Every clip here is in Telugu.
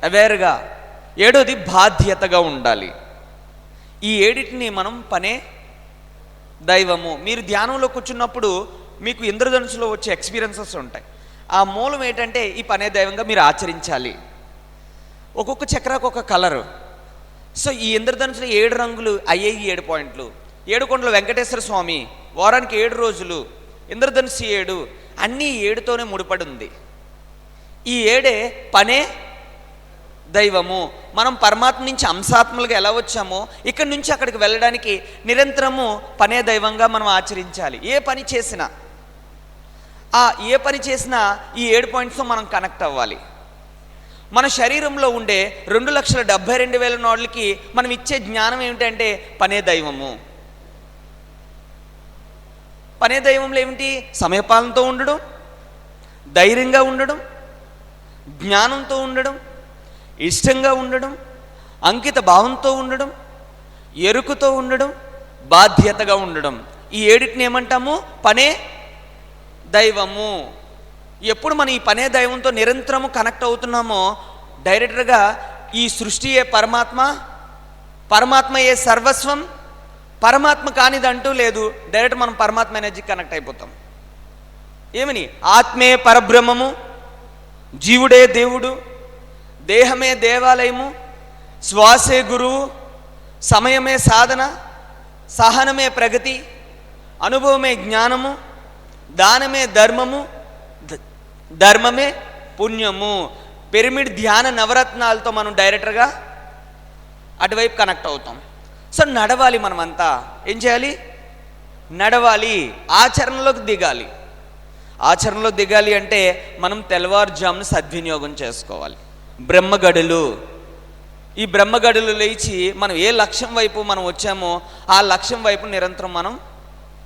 అవేర్గా. ఏడోది బాధ్యతగా ఉండాలి. ఈ ఏడిటిని మనం పనే దైవము. మీరు ధ్యానంలో కూర్చున్నప్పుడు మీకు ఇంద్రధనుసులో వచ్చే ఎక్స్పీరియన్సెస్ ఉంటాయి. ఆ మూలం ఏంటంటే ఈ పనే దైవంగా మీరు ఆచరించాలి. ఒక్కొక్క చక్రకు ఒక కలరు. సో ఈ ఇంద్రధనుసులో 7 రంగులు అయ్యేవి 7 పాయింట్లు. 7 కొండల వెంకటేశ్వర స్వామి, వారానికి 7 రోజులు, ఇంద్రధనుసు 7, అన్నీ 7తోనే ముడిపడి ఉంది. ఈ 7 పనే దైవము. మనం పరమాత్మ నుంచి అంశాత్మలుగా ఎలా వచ్చామో ఇక్కడి నుంచి అక్కడికి వెళ్ళడానికి నిరంతరము పనే దైవంగా మనం ఆచరించాలి. ఏ పని చేసినా ఈ 7 పాయింట్స్తో మనం కనెక్ట్ అవ్వాలి. మన శరీరంలో ఉండే 2,72,000 నోళ్ళకి మనం ఇచ్చే జ్ఞానం ఏమిటంటే పనే దైవము. పనే దైవంలో ఏమిటి? సమయపాలనతో ఉండడం, ధైర్యంగా ఉండడం, జ్ఞానంతో ఉండడం, ఇష్టంగా ఉండడం, అంకిత భావంతో ఉండడం, ఎరుకుతో ఉండడం, బాధ్యతగా ఉండడం. ఈ 7టిని ఏమంటాము? పనే దైవము. ఎప్పుడు మనం ఈ పనే దైవంతో నిరంతరము కనెక్ట్ అవుతున్నామో డైరెక్ట్గా ఈ సృష్టియే పరమాత్మ, పరమాత్మయే సర్వస్వం, పరమాత్మ కానిదంటూ లేదు. డైరెక్ట్ మనం పరమాత్మ ఎనర్జీ కనెక్ట్ అయిపోతాం. ఏమని? ఆత్మే పరబ్రహ్మము, జీవుడే దేవుడు, దేహమే దేవాలయము, శ్వాసే గురువు, సమయమే సాధన, సహనమే ప్రగతి, అనుభవమే జ్ఞానము, దానమే ధర్మము, ధర్మమే పుణ్యము. పిరమిడ్ ధ్యాన నవరత్నాలతో మనం డైరెక్ట్గా అటువైపు కనెక్ట్ అవుతాం. సో నడవాలి. మనమంతా ఏం చేయాలి? నడవాలి, ఆచరణలోకి దిగాలి. ఆచరణలో దిగాలి అంటే మనం తెల్లవారుజామును సద్వినియోగం చేసుకోవాలి. బ్రహ్మగడులు, ఈ బ్రహ్మగడులు లేచి మనం ఏ లక్ష్యం వైపు మనం వచ్చామో ఆ లక్ష్యం వైపు నిరంతరం మనం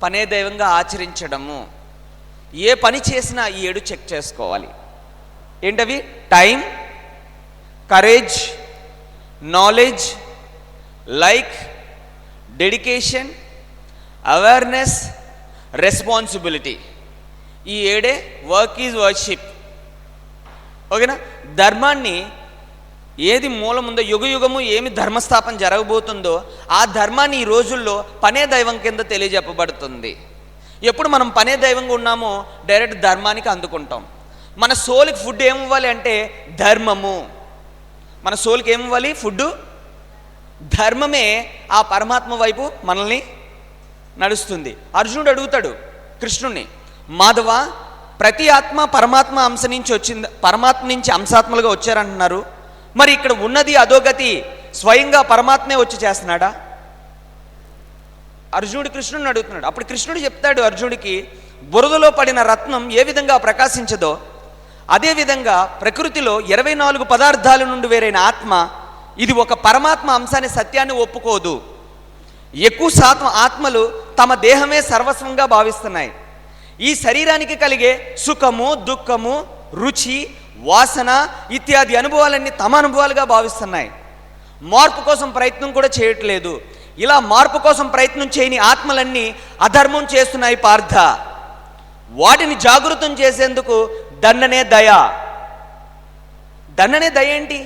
పనే దైవంగా ఆచరించడము. ఏ పని చేసినా ఈ 7 చెక్ చేసుకోవాలి. ఏంటవి? Time, courage, knowledge, like, dedication, awareness, responsibility. ఈ 7 వర్క్ ఈజ్ వర్షిప్. ఓకేనా? ధర్మాన్ని ఏది మూలం ఉందో, యుగయుగము ఏమి ధర్మస్థాపన జరగబోతుందో ఆ ధర్మాన్ని ఈ రోజుల్లో పనే దైవం కింద తెలియజెప్పబడుతుంది. ఎప్పుడు మనం పనే దైవంగా ఉన్నామో డైరెక్ట్ ధర్మానికి అందుకుంటాం. మన సోల్కి ఫుడ్ ఏమివ్వాలి అంటే ధర్మము. మన సోల్కి ఏమివ్వాలి? ఫుడ్. ధర్మమే ఆ పరమాత్మ వైపు మనల్ని నడుస్తుంది. అర్జునుడు అడుగుతాడు కృష్ణుణ్ణి, మాధవ, ప్రతి ఆత్మ పరమాత్మ అంశ నుంచి వచ్చింది, పరమాత్మ నుంచి అంశాత్మలుగా వచ్చారంటున్నారు, మరి ఇక్కడ ఉన్నది అధోగతి స్వయంగా పరమాత్మే వచ్చి చేస్తున్నాడా? అర్జునుడు కృష్ణుడిని అడుగుతున్నాడు. అప్పుడు కృష్ణుడు చెప్తాడు అర్జునుడికి, బురదలో పడిన రత్నం ఏ విధంగా ప్రకాశించదో అదేవిధంగా ప్రకృతిలో 24 పదార్థాల నుండి వేరైన ఆత్మ ఇది ఒక పరమాత్మ అంశాన్ని, సత్యాన్ని ఒప్పుకోదు. ఎక్కువ శాతం ఆత్మలు తమ దేహమే సర్వస్వంగా భావిస్తున్నాయి. ఈ శరీరానికి కలిగే సుఖము, దుఃఖము, రుచి, వాసన ఇత్యాది అనుభవాలన్నీ తమ అనుభవాలుగా భావిస్తున్నాయి. మార్పు కోసం ప్రయత్నం కూడా చేయట్లేదు. ఇలా మార్పు కోసం ప్రయత్నం చేయని ఆత్మలన్నీ అధర్మం చేస్తున్నాయి పార్థ. వాటిని జాగృతం చేసేందుకు దండనే దయ. దండనే దయ ఏంటి?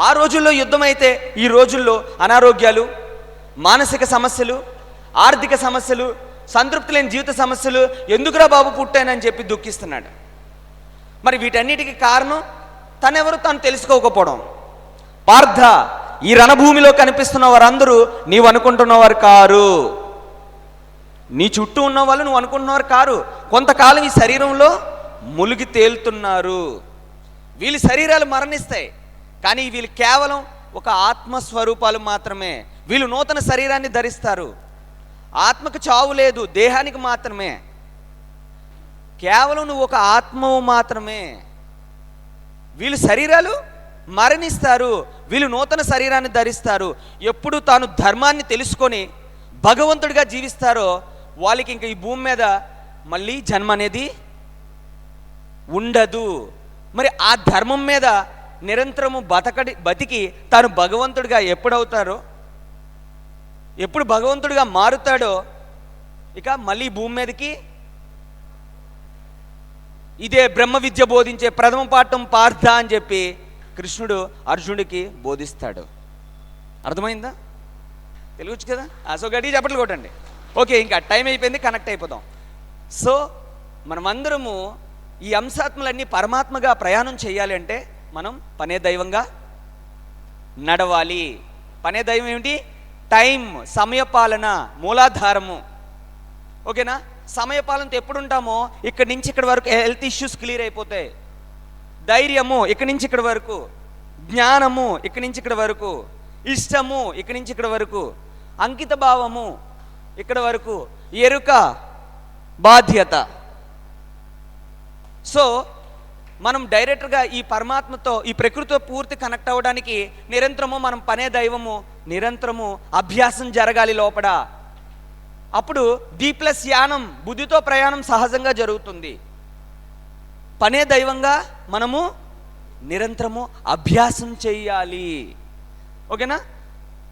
ఆ రోజుల్లో యుద్ధం అయితే ఈ రోజుల్లో అనారోగ్యాలు, మానసిక సమస్యలు, ఆర్థిక సమస్యలు, సంతృప్తి లేని జీవిత సమస్యలు, ఎందుకురా బాబు పుట్టానని చెప్పి దుఃఖిస్తున్నాడు. మరి వీటన్నిటికీ కారణం తనెవరు తాను తెలుసుకోకపోవడం. పార్థ, ఈ రణభూమిలో కనిపిస్తున్న వారందరూ నీవు అనుకుంటున్నవారు కారు. నీ చుట్టూ ఉన్న వాళ్ళు నువ్వు అనుకుంటున్నవారు కారు. కొంతకాలం ఈ శరీరంలో ములిగి తేలుతున్నారు. వీళ్ళ శరీరాలు మరణిస్తాయి, కానీ వీళ్ళు కేవలం ఒక ఆత్మస్వరూపాలు మాత్రమే. వీళ్ళు నూతన శరీరాన్ని ధరిస్తారు. ఆత్మకు చావు లేదు, దేహానికి మాత్రమే. కేవలం నువ్వు ఒక ఆత్మవు మాత్రమే. వీళ్ళు శరీరాలు మరణిస్తారు, వీళ్ళు నూతన శరీరాన్ని ధరిస్తారు. ఎప్పుడు తాను ధర్మాన్ని తెలుసుకొని భగవంతుడిగా జీవిస్తారో వాళ్ళకి ఇంకా ఈ భూమి మీద మళ్ళీ జన్మ అనేది ఉండదు. మరి ఆ ధర్మం మీద నిరంతరము బతికి తాను భగవంతుడిగా ఎప్పుడవుతారో, ఎప్పుడు భగవంతుడిగా మారుతాడో ఇక మళ్ళీ భూమి మీదకి ఇదే బ్రహ్మ విద్య బోధించే ప్రథమ పాఠం పార్థ అని చెప్పి కృష్ణుడు అర్జునుడికి బోధిస్తాడు. అర్థమైందా? తెలియచ్చు కదా? సో గట్టిగా చప్పట్లు కొట్టండి. ఓకే, ఇంకా టైం అయిపోయింది, కనెక్ట్ అయిపోదాం. సో మనమందరము ఈ అంశాత్మలన్నీ పరమాత్మగా ప్రయాణం చేయాలి అంటే మనం పనే దైవంగా నడవాలి. పనే దైవం ఏమిటి? టైం, సమయపాలన, మూలాధారము. ఓకేనా? సమయపాలనతో ఎప్పుడు ఉంటామో ఇక్కడి నుంచి ఇక్కడి వరకు హెల్త్ ఇష్యూస్ క్లియర్ అయిపోతాయి. ధైర్యము ఇక్కడి నుంచి ఇక్కడి వరకు, జ్ఞానము ఇక్కడి నుంచి ఇక్కడి వరకు, ఇష్టము ఇక్కడి నుంచి ఇక్కడి వరకు, అంకిత భావము ఇక్కడ వరకు, ఎరుక, బాధ్యత. సో మనం డైరెక్ట్గా ఈ పరమాత్మతో, ఈ ప్రకృతితో పూర్తి కనెక్ట్ అవ్వడానికి నిరంతరము మనం పనే దైవము నిరంతరము అభ్యాసం జరగాలి లోపల. అప్పుడు D+ యానం, బుద్ధితో ప్రయాణం సహజంగా జరుగుతుంది. పనే దైవంగా మనము నిరంతరము అభ్యాసం చెయ్యాలి. ఓకేనా?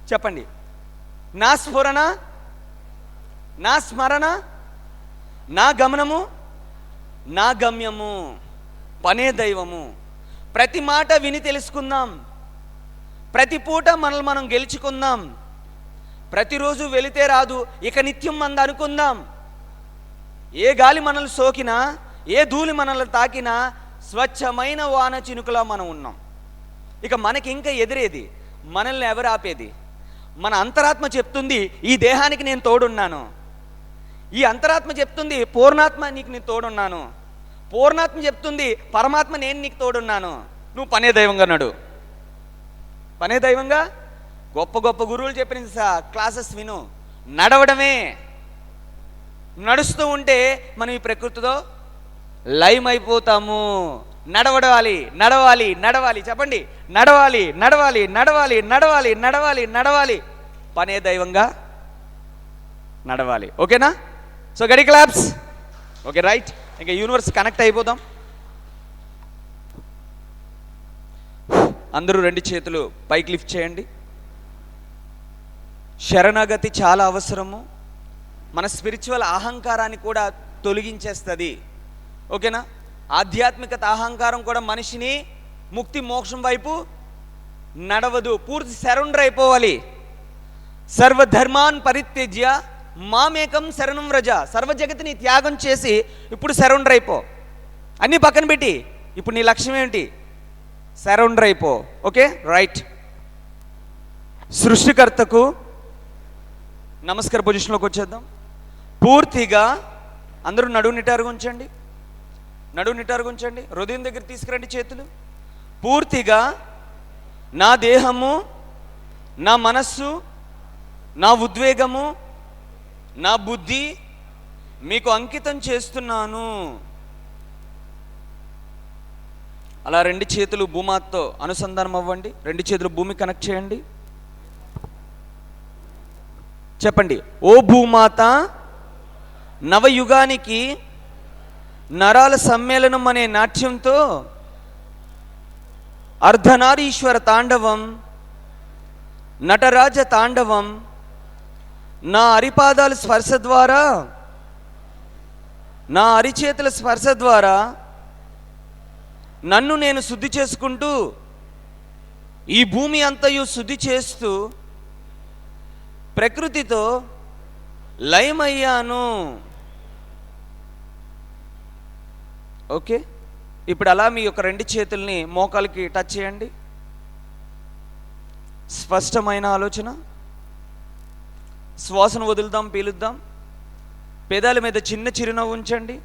చెప్పండి. నా స్ఫురణ, నా స్మరణ, నా గమనము, నా గమ్యము. పనే దైవము. ప్రతి మాట విని తెలుసుకుందాం, ప్రతి పూట మనల్ని మనం గెలుచుకుందాం. ప్రతిరోజు వెళితే రాదు, ఇక నిత్యం మంద అనుకుందాం. ఏ గాలి మనల్ని సోకినా, ఏ ధూళి మనల్ని తాకినా స్వచ్ఛమైన వాన చినుకులా మనం ఉన్నాం. ఇక మనకి ఇంకా ఎదురేది? మనల్ని ఎవరు ఆపేది? మన అంతరాత్మ చెప్తుంది, ఈ దేహానికి నేను తోడున్నాను. ఈ అంతరాత్మ చెప్తుంది, పూర్ణాత్మ నీకు నేను తోడున్నాను. పూర్ణాత్మ చెప్తుంది, పరమాత్మ నేను నీకు తోడున్నాను. నువ్వు పనే దైవంగా నడు. పనే దైవంగా గొప్ప గొప్ప గురువులు చెప్పిన క్లాసెస్ విను. నడవడమే. నడుస్తూ ఉంటే మనం ఈ ప్రకృతితో లైమ్ అయిపోతాము. నడవడాలి, నడవాలి, నడవాలి. చెప్పండి. నడవాలి, నడవాలి, నడవాలి, నడవాలి, నడవాలి, నడవాలి. పనే దైవంగా నడవాలి. ఓకేనా? సో గడి క్లాప్స్. Okay, right. ఇంకా యూనివర్స్ కనెక్ట్ అయిపోదాం. అందరూ 2 చేతులు పైకి లిఫ్ట్ చేయండి. శరణాగతి చాలా అవసరము. మన స్పిరిచువల్ అహంకారాన్ని కూడా తొలగించేస్తుంది. ఓకేనా? ఆధ్యాత్మికత అహంకారం కూడా మనిషిని ముక్తి మోక్షం వైపు నడవదు. పూర్తి సరెండర్ అయిపోవాలి. సర్వధర్మాన్ పరిత్యజ్య మామేకం శరణం వ్రజ. సర్వ జగతిని త్యాగం చేసి ఇప్పుడు సరెండర్ అయిపో. అన్నీ పక్కన పెట్టి ఇప్పుడు నీ లక్ష్యం ఏంటి? సరెండర్ అయిపో. Okay, right. సృష్టికర్తకు నమస్కార పొజిషన్లోకి వచ్చేద్దాం. పూర్తిగా అందరూ నడువు నిటారుగా ఉంచండి. నడువు నిటారుగా ఉంచండి. హృదయం దగ్గర తీసుకురండి చేతులు. పూర్తిగా నా దేహము, నా మనస్సు, నా ఉద్వేగము, నా బుద్ధి మీకు అంకితం చేస్తున్నాను. అలా 2 చేతులు భూమాతో అనుసంధానం అవ్వండి. 2 చేతులు భూమి కనెక్ట్ చేయండి. చెప్పండి. ఓ భూమాత, నవయుగానికి నరాల సమ్మేళనం అనే నాట్యంతో అర్ధనారీశ్వర తాండవం, నటరాజ తాండవం నా అరిపాదాల స్పర్శ ద్వారా, నా అరిచేతుల స్పర్శ ద్వారా నన్ను నేను శుద్ధి చేసుకుంటూ ఈ భూమి అంతయు శుద్ధి చేస్తూ ప్రకృతితో లయమయ్యాను. ఓకే, ఇప్పుడు అలా మీ యొక్క 2 చేతుల్ని మోకాలకి టచ్ చేయండి. స్పష్టమైన ఆలోచన. శ్వాసను వదులుదాం, పీలుద్దాం. పెదాల మీద చిన్న చిరునవ్వు ఉంచండి.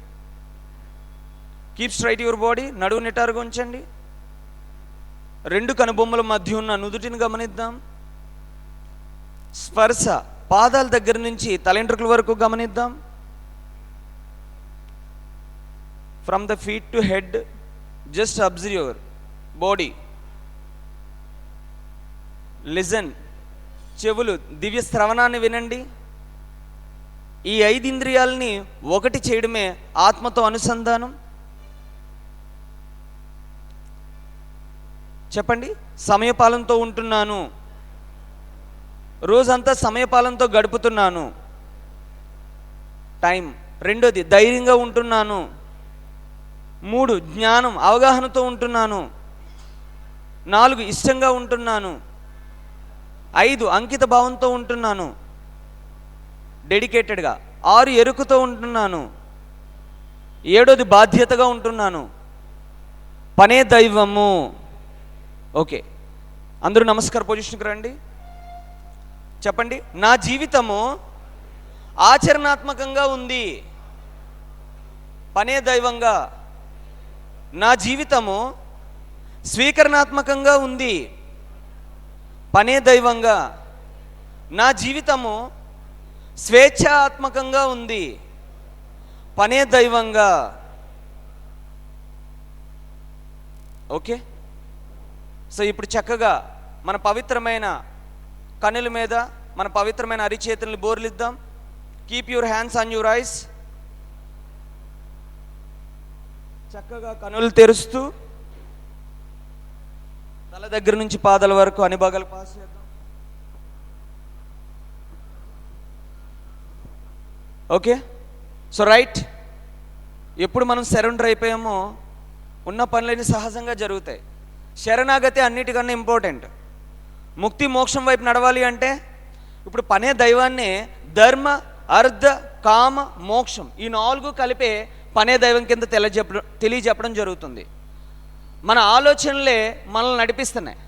Keep straight your body. నడువు నిటారుగా ఉంచండి. 2 కనుబొమ్మల మధ్య ఉన్న నుదుటిని గమనిద్దాం. స్పర్శ పాదాల దగ్గర నుంచి తలెంట్రుకల వరకు గమనిద్దాం. From the feet to head, just observe your body. Listen. చెవులు దివ్య శ్రవణాన్ని వినండి. ఈ 5 ఇంద్రియాలని ఒకటి చేయడమే ఆత్మతో అనుసంధానం. చెప్పండి. సమయపాలనతో ఉంటున్నాను. రోజంతా సమయపాలనతో గడుపుతున్నాను. టైం. 2ది ధైర్యంగా ఉంటున్నాను. 3 జ్ఞానం, అవగాహనతో ఉంటున్నాను. 4 ఇష్టంగా ఉంటున్నాను. 5 అంకిత భావంతో ఉంటున్నాను, డెడికేటెడ్గా. 6 ఎరుకతో ఉంటున్నాను. 7ది బాధ్యతగా ఉంటున్నాను. పనే దైవము. ఓకే, అందరూ నమస్కార పొజిషన్కి రండి. చెప్పండి, నా జీవితము ఆచరణాత్మకంగా ఉంది, పనే దైవంగా. నా జీవితము స్వీకరణాత్మకంగా ఉంది, పనే దైవంగా. నా జీవితము స్వేచ్ఛాత్మకంగా ఉంది, పనే దైవంగా. ఓకే, సో ఇప్పుడు చక్కగా మన పవిత్రమైన కన్నుల మీద మన పవిత్రమైన అరిచేతుల్ని బోర్లిద్దాం. Keep your hands on your eyes. చక్కగా కనులు తెరుస్తూ తల దగ్గర నుంచి పాదాల వరకు అన్ని భాగాలు పాస్ చేద్దాం. Okay, so right. ఎప్పుడు మనం సరెండర్ అయిపోయామో ఉన్న పనులన్నీ సహజంగా జరుగుతాయి. శరణాగతి అన్నిటికన్నా ఇంపార్టెంట్. ముక్తి మోక్షం వైపు నడవాలి అంటే ఇప్పుడు పనే దైవాన్ని ధర్మ అర్థ కామ మోక్షం ఈ 4 కలిపే పనే దైవం కింద తెలియజెప్పడం జరుగుతుంది. మన ఆలోచనలే మనల్ని నడిపిస్తున్నాయి.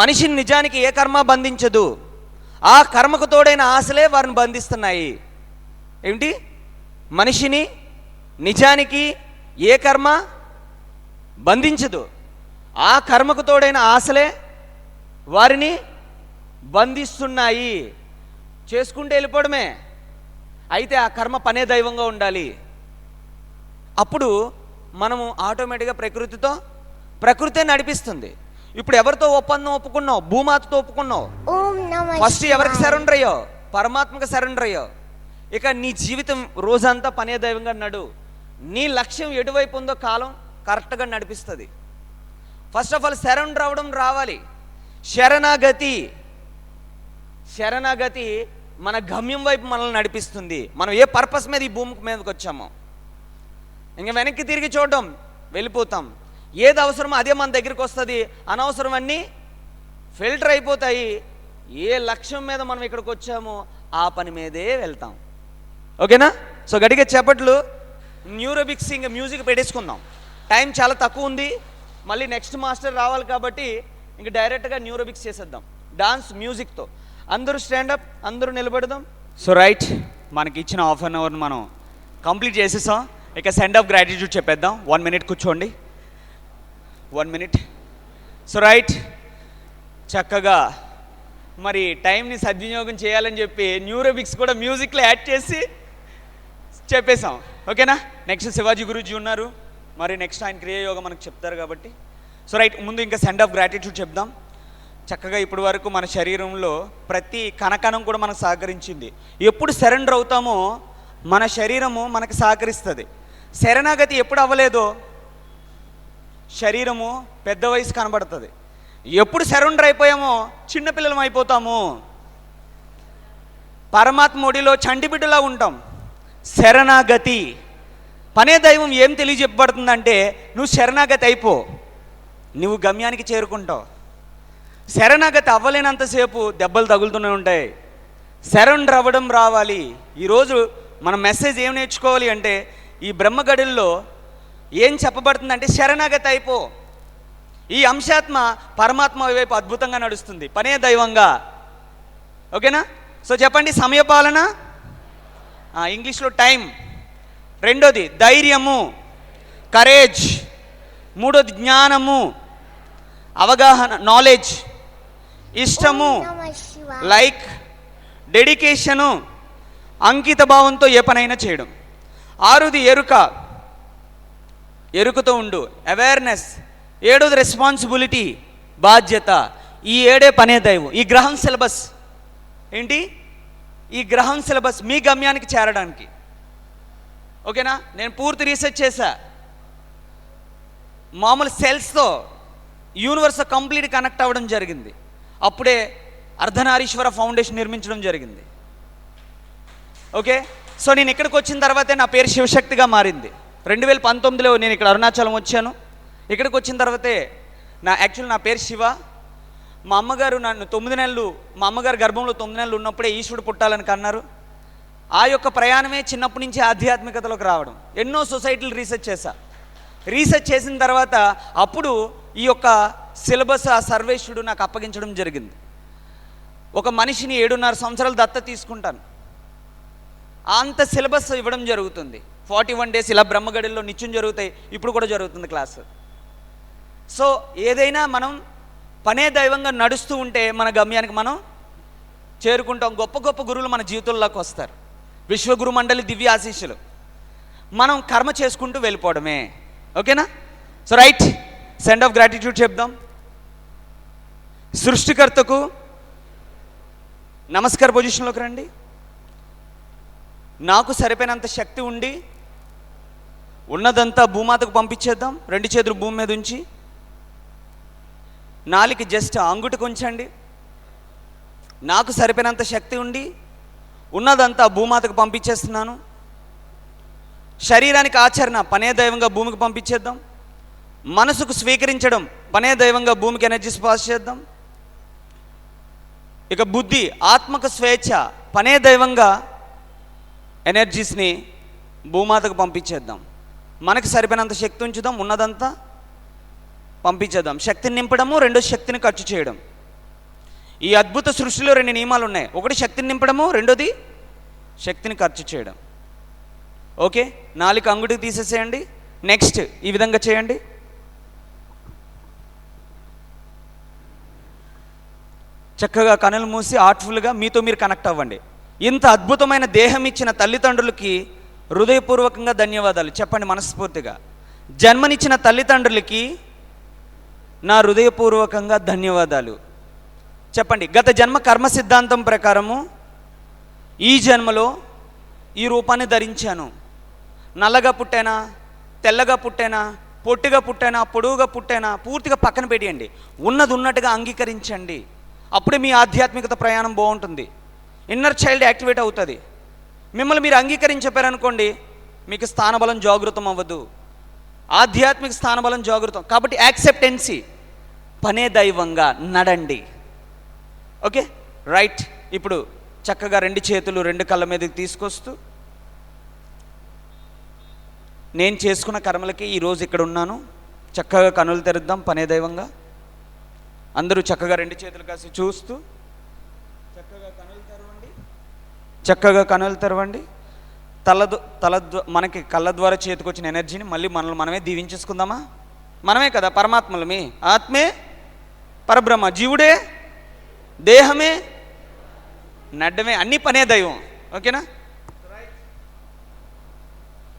మనిషిని నిజానికి ఏ కర్మ బంధించదు, ఆ కర్మకు తోడైన ఆశలే వారిని బంధిస్తున్నాయి. ఏమిటి? మనిషిని నిజానికి ఏ కర్మ బంధించదు, ఆ కర్మకు తోడైన ఆశలే వారిని బంధిస్తున్నాయి. చేసుకుంటే వెళ్ళిపోవడమే. అయితే ఆ కర్మ పనే దైవంగా ఉండాలి. అప్పుడు మనము ఆటోమేటిక్గా ప్రకృతే నడిపిస్తుంది. ఇప్పుడు ఎవరితో ఒప్పందం ఒప్పుకున్నావు? భూమాతతో ఒప్పుకున్నావు. ఫస్ట్ ఎవరికి సరెండర్ అయ్యావు? పరమాత్మకు సరెండర్ అయ్యావు. ఇక నీ జీవితం రోజంతా పనే దైవంగా నడు. నీ లక్ష్యం ఎటువైపు ఉందో కాలం కరెక్ట్గా నడిపిస్తుంది. ఫస్ట్ ఆఫ్ ఆల్ సరెండర్ అవ్వడం రావాలి. శరణాగతి మన గమ్యం వైపు మనల్ని నడిపిస్తుంది. మనం ఏ పర్పస్ మీద ఈ భూమి మీదకి వచ్చామో ఇంకా వెనక్కి తిరిగి చూడడం, వెళ్ళిపోతాం. ఏది అవసరమో అదే మన దగ్గరికి వస్తుంది. అనవసరం అన్నీ ఫిల్టర్ అయిపోతాయి. ఏ లక్ష్యం మీద మనం ఇక్కడికి వచ్చామో ఆ పని మీదే వెళ్తాం. ఓకేనా? సో గట్టిగా చెప్పట్లు. న్యూరోబిక్స్ ఇంకా మ్యూజిక్ పెట్టేసుకుందాం. టైం చాలా తక్కువ ఉంది. మళ్ళీ నెక్స్ట్ మాస్టర్ రావాలి కాబట్టి ఇంక డైరెక్ట్గా న్యూరోబిక్స్ చేసేద్దాం డాన్స్ మ్యూజిక్తో. అందరూ స్టాండప్, అందరూ నిలబడదాం. సో రైట్, మనకి ఇచ్చిన హాఫ్ అన్ అవర్ని మనం కంప్లీట్ చేసేసాం. ఇక సెండ్ ఆఫ్ గ్రాటిట్యూడ్ చెప్పేద్దాం. 1 minute కూర్చోండి. 1 minute. సో రైట్, చక్కగా మరి టైంని సద్వినియోగం చేయాలని చెప్పి న్యూరోబిక్స్ కూడా మ్యూజిక్లో యాడ్ చేసి చెప్పేశాం. ఓకేనా? నెక్స్ట్ శివాజీ గురూజీ ఉన్నారు. మరి నెక్స్ట్ ఆయన క్రియాయోగ మనకు చెప్తారు కాబట్టి. సో రైట్, ముందు ఇంకా సెండ్ ఆఫ్ గ్రాటిట్యూడ్ చెప్దాం. చక్కగా ఇప్పటి వరకు మన శరీరంలో ప్రతి కణకణం కూడా మనకు సహకరించింది. ఎప్పుడు సరెండర్ అవుతామో మన శరీరము మనకు సహకరిస్తుంది. శరణాగతి ఎప్పుడు అవ్వలేదో శరీరము పెద్ద వయసు కనబడుతుంది. ఎప్పుడు సరెండర్ అయిపోయామో చిన్నపిల్లలం అయిపోతాము. పరమాత్మ ఒడిలో చంటిబిడ్డలా ఉంటాం. శరణాగతి పనే దైవం ఏం తెలియజెప్పబడుతుందంటే నువ్వు శరణాగతి అయిపో, నువ్వు గమ్యానికి చేరుకుంటావు. శరణాగతి అవ్వలేనంతసేపు దెబ్బలు తగులుతూనే ఉంటాయి. సరెండర్ అవ్వడం రావాలి. ఈరోజు మన మెసేజ్ ఏం నేర్చుకోవాలి అంటే ఈ బ్రహ్మగడుల్లో ఏం చెప్పబడుతుందంటే శరణాగతి అయిపో. ఈ అంశాత్మ పరమాత్మ వైపు అద్భుతంగా నడుస్తుంది పనే దైవంగా. ఓకేనా? సో చెప్పండి, సమయపాలన, ఇంగ్లీష్లో టైం. రెండోది ధైర్యము, కరేజ్. మూడోది జ్ఞానము, అవగాహన, నాలెడ్జ్. ఇష్టము, లైక్. డెడికేషను, అంకిత భావంతో ఏ పనైనా చేయడం. 6ది ఎరుకతో ఉండు, అవేర్నెస్. 7ది రెస్పాన్సిబిలిటీ, బాధ్యత. ఈ 7 పనే దైవం. ఈ గ్రహం సిలబస్ ఏంటి? ఈ గ్రహం సిలబస్ మీ గమ్యానికి చేరడానికి. ఓకేనా? నేను పూర్తి రీసెర్చ్ చేశా. మామూలు సెల్స్తో యూనివర్స్ కంప్లీట్ కనెక్ట్ అవ్వడం జరిగింది. అప్పుడే అర్ధనారీశ్వర ఫౌండేషన్ నిర్మించడం జరిగింది. ఓకే, సో నేను ఇక్కడికి వచ్చిన తర్వాతే నా పేరు శివశక్తిగా మారింది. 2019లో నేను ఇక్కడ అరుణాచలం వచ్చాను. ఇక్కడికి వచ్చిన తర్వాతే నా పేరు శివ. మా అమ్మగారు నన్ను 9 నెలలు, మా అమ్మగారు గర్భంలో 9 నెలలు ఉన్నప్పుడే ఈశ్వరుడు పుట్టాలని కన్నారు. ఆ యొక్క ప్రయాణమే చిన్నప్పటి నుంచి ఆధ్యాత్మికతలోకి రావడం. ఎన్నో సొసైటీలు రీసెర్చ్ చేసిన తర్వాత అప్పుడు ఈ యొక్క సిలబస్ ఆ సర్వేశ్వరుడు నాకు అప్పగించడం జరిగింది. ఒక మనిషిని 7.5 సంవత్సరాలు దత్తత తీసుకుంటాను, అంత సిలబస్ ఇవ్వడం జరుగుతుంది. 41 డేస్ ఇలా బ్రహ్మగడిలో నిత్యం జరుగుతాయి, ఇప్పుడు కూడా జరుగుతుంది క్లాసు. సో ఏదైనా మనం పనే దైవంగా నడుస్తూ ఉంటే మన గమ్యానికి మనం చేరుకుంటాం. గొప్ప గొప్ప గురువులు మన జీవితంలోకి వస్తారు. విశ్వగురు మండలి దివ్య ఆశీస్సులు. మనం కర్మ చేసుకుంటూ వెళ్ళిపోవడమే. ఓకేనా? So right, send off gratitude చెప్దాం. సృష్టికర్తకు నమస్కార పొజిషన్లోకి రండి. నాకు సరిపోయినంత శక్తి ఉండి ఉన్నదంతా భూమాతకు పంపించేద్దాం. 2 చేతులు భూమి మీద ఉంచి, నాలికి జస్ట్ అంగుటికి ఉంచండి. నాకు సరిపోయినంత శక్తి ఉండి ఉన్నదంతా భూమాతకు పంపించేస్తున్నాను. శరీరానికి ఆచరణ పనే దైవంగా భూమికి పంపించేద్దాం. మనసుకు స్వీకరించడం పనే దైవంగా భూమికి ఎనర్జీస్ పాస్ చేద్దాం. ఇక బుద్ధి, ఆత్మక స్వేచ్ఛ పనే దైవంగా ఎనర్జీస్ని భూమాతకు పంపించేద్దాం. మనకి సరిపోయినంత శక్తి ఉంచుదాం, ఉన్నదంతా పంపించేద్దాం. శక్తిని నింపడము, రెండో శక్తిని ఖర్చు చేయడం. ఈ అద్భుత సృష్టిలో 2 నియమాలు ఉన్నాయి. ఒకటి శక్తిని నింపడము, రెండోది శక్తిని ఖర్చు చేయడం. ఓకే, నాలుగు అంగుటికి తీసేసేయండి. నెక్స్ట్ ఈ విధంగా చేయండి. చక్కగా కనులు మూసి ఆర్ట్ఫుల్గా మీతో మీరు కనెక్ట్ అవ్వండి. ఇంత అద్భుతమైన దేహం ఇచ్చిన తల్లిదండ్రులకి హృదయపూర్వకంగా ధన్యవాదాలు చెప్పండి మనస్ఫూర్తిగా. జన్మనిచ్చిన తల్లిదండ్రులకి నా హృదయపూర్వకంగా ధన్యవాదాలు చెప్పండి. గత జన్మ కర్మ సిద్ధాంతం ప్రకారము ఈ జన్మలో ఈ రూపాన్ని ధరించాను. నల్లగా పుట్టానా, తెల్లగా పుట్టానా, పొట్టిగా పుట్టానా, పొడువుగా పుట్టానా, పూర్తిగా పక్కన పెట్టేయండి. ఉన్నది ఉన్నట్టుగా అంగీకరించండి. అప్పుడే మీ ఆధ్యాత్మికత ప్రయాణం బాగుంటుంది. ఇన్నర్ చైల్డ్ యాక్టివేట్ అవుతుంది. మిమ్మల్ని మీరు అంగీకరించారనుకోండి, మీకు స్థానబలం జాగృతం అవ్వదు, ఆధ్యాత్మిక స్థానబలం జాగృతం. కాబట్టి యాక్సెప్టెన్సీ, పనే దైవంగా నడండి. Okay right. ఇప్పుడు చక్కగా 2 చేతులు 2 కళ్ళ మీదకి తీసుకొస్తూ, నేను చేసుకున్న కర్మలకి ఈరోజు ఇక్కడ ఉన్నాను. చక్కగా కనులు తెరుద్దాం పనే దైవంగా. అందరూ చక్కగా 2 చేతులు కాసి చూస్తూ చక్కగా కనులు తెరవండి. చక్కగా కనులు తెరవండి. మనకి కళ్ళ ద్వారా చేతికొచ్చిన ఎనర్జీని మళ్ళీ మనల్ని మనమే దీవించేసుకుందామా? మనమే కదా పరమాత్మలమే. ఆత్మే పరబ్రహ్మ, జీవుడే, దేహమే, నడ్డమే, అన్ని పనే దైవం. ఓకేనా?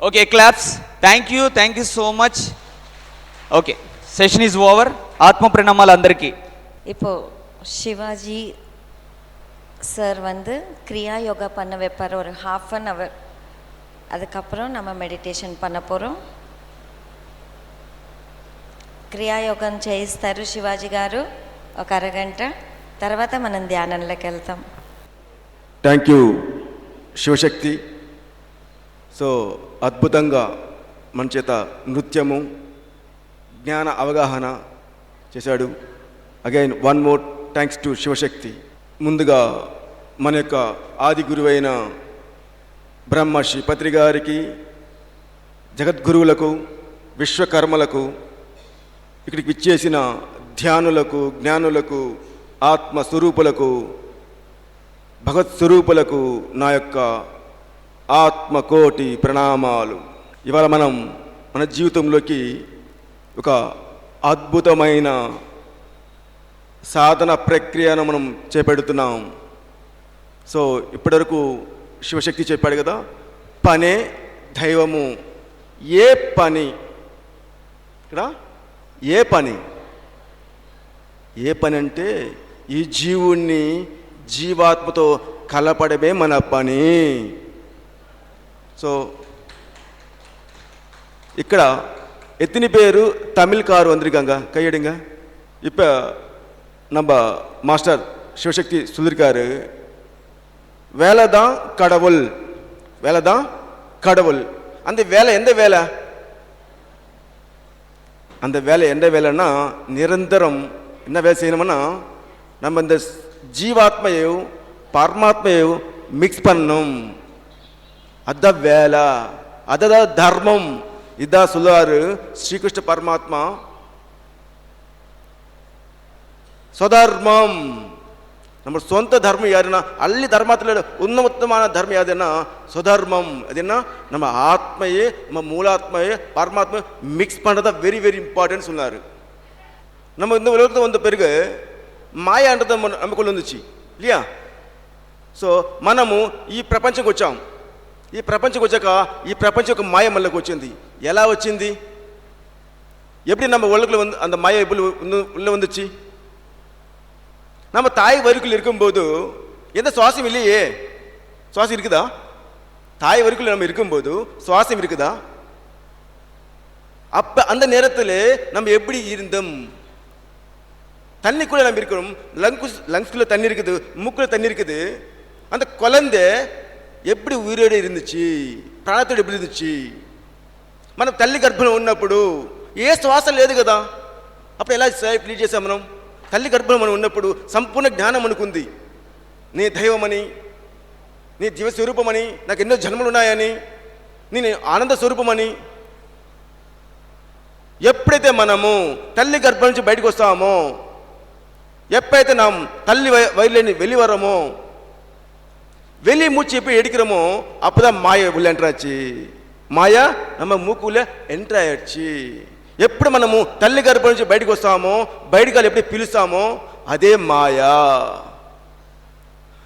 Okay, claps. Thank you so much. Okay, session is over. ஆத்ம பிரணாமால் అందరికీ. இப்போ சிவாஜி சார் வந்து கிரியா யோகா பண்ண வைப்பார் ஒரு 1/2 hour. அதுக்கப்புறம் நம்ம మెడిటేషన్ பண்ண పోகிறோం. క్రియాయోగం చేయిస్తారు శివాజీ గారు ఒక అరగంట. తర్వాత మనం ధ్యానంలోకి వెళ్తాం. Thank you Shivashakti. సో అద్భుతంగా మన చేత నృత్యము, జ్ఞాన అవగాహన చేశాడు. Again 1 more thanks to Shivashakti. ముందుగా మన యొక్క ఆది గురువైన బ్రహ్మర్షి పత్రి గారికి, జగద్గురువులకు, విశ్వకర్మలకు, ఇక్కడికి విచ్చేసిన ధ్యానులకు, జ్ఞానులకు, ఆత్మస్వరూపులకు, భగవత్ స్వరూపులకు నా యొక్క ఆత్మకోటి ప్రణామాలు. ఇవాళ మనం మన జీవితంలోకి ఒక అద్భుతమైన సాధన ప్రక్రియను మనం చేపడుతున్నాం. సో ఇప్పటివరకు శివశక్తి చెప్పాడు కదా, పనే దైవము. ఏ పని ఇక్కడ, ఏ పని అంటే ఈ జీవుణ్ణి జీవాత్మతో కలపడమే మన పని. సో ఇక్కడ எத்தனை பேர் தமிழ்கார் வந்திருக்காங்க? கையெடுங்க. இப்போ நம்ம மாஸ்டர் சிவசக்தி சொல்லியிருக்காரு, வேலை தான் கடவுள், வேலை தான் கடவுள். அந்த வேலை எந்த வேலை? அந்த வேலை எந்த வேலைன்னா நிரந்தரம் என்ன வேலை செய்யணும்னா நம்ம இந்த ஜீவாத்மையும் பரமாத்மையும் மிக்ஸ் பண்ணணும். அதான் வேலை, அதான் தர்மம். இதான் சொல்லுவாரு ஸ்ரீகிருஷ்ண பரமாத்மா. ಸ್ವಧರ್ಮಂ ನಮ್ಮ ಸ್ವಂತ ಧರ್ಮ ಯಾರನ್ನ ಅಲ್ಲಿ ಧರ್ಮದಲ್ಲಿ ಉನ್ನತமான ಧರ್ಮ ಯಾವ್ದನ್ನ ಸ್ವಧರ್ಮಂ. ಅದನ್ನ நம்ம ஆத்மையே நம்ம மூலாத்மையே பரமாத்மா மிக்ஸ் பண்ணுறதா வெரி வெரி இம்பார்ட்டன்ட் சொன்னார். நம்ம இந்த உலகத்தில் வந்த பிறகு మాయன்றது நமக்குள்ள வந்துச்சு இல்லையா? సో మనము ఈ ప్రపంచంకి వచ్చాం. ఈ ప్రపంచంకి వచ్చాక ఈ ప్రపంచం ఒక మాయ మళ్ళీకి వచ్చింది. ఎలా వచ్చింది? எப்படி நம்ம உலகத்தில் வந்து அந்த மாய எப்படி உள்ள வந்துச்சு? நம்ம தாய் வயிற்றுக்குள் இருக்கும்போது எந்த சுவாசம் இல்லையே. சுவாசம் இருக்குதா? தாய் வயிற்றுக்குள் நம்ம இருக்கும்போது சுவாசம் இருக்குதா? அப்ப அந்த நேரத்தில் நம்ம எப்படி இருந்தோம்? தண்ணிக்குள்ள நம்ம இருக்கிறோம். லங்ஸ்குள்ள தண்ணி இருக்குது, மூக்குள்ள தண்ணி இருக்குது. அந்த குழந்தை எப்படி உயிரோடு இருந்துச்சு? ప్రాణతోడు எப்படி இருந்துச்சு? మనం తల్లి గర్భంలో ఉన్నప్పుడు ఏ శ్వాస లేదు కదా. అప్పుడు ఎలా ఫీల్ చేసాం మనం? తల్లి గర్భంలో మనం ఉన్నప్పుడు సంపూర్ణ జ్ఞానం అనుకుంది. నీ దైవమని, నీ జీవస్వరూపమని, నాకు ఎన్నో జన్మలు ఉన్నాయని, నేను ఆనంద స్వరూపమని. ఎప్పుడైతే మనము తల్లి గర్భం నుంచి బయటకు వస్తామో, ఎప్పుడైతే நாம் తల్లి வயிறுலேருந்து வெளி வரோமோ, வெளி மூச்சு எப்படி எடுக்கிறோமோ அப்போதான் மாய உள்ள என்ட்ராச்சு. మాయ நம்ம మూకుల ఎంటర్ అయ్యొచ్చి. ఎప్పుడు మనము తల్లి గర్భం నుంచి బయటకు వస్తామో, బయటికి ఎప్పుడు పిలుస్తామో అదే మాయా.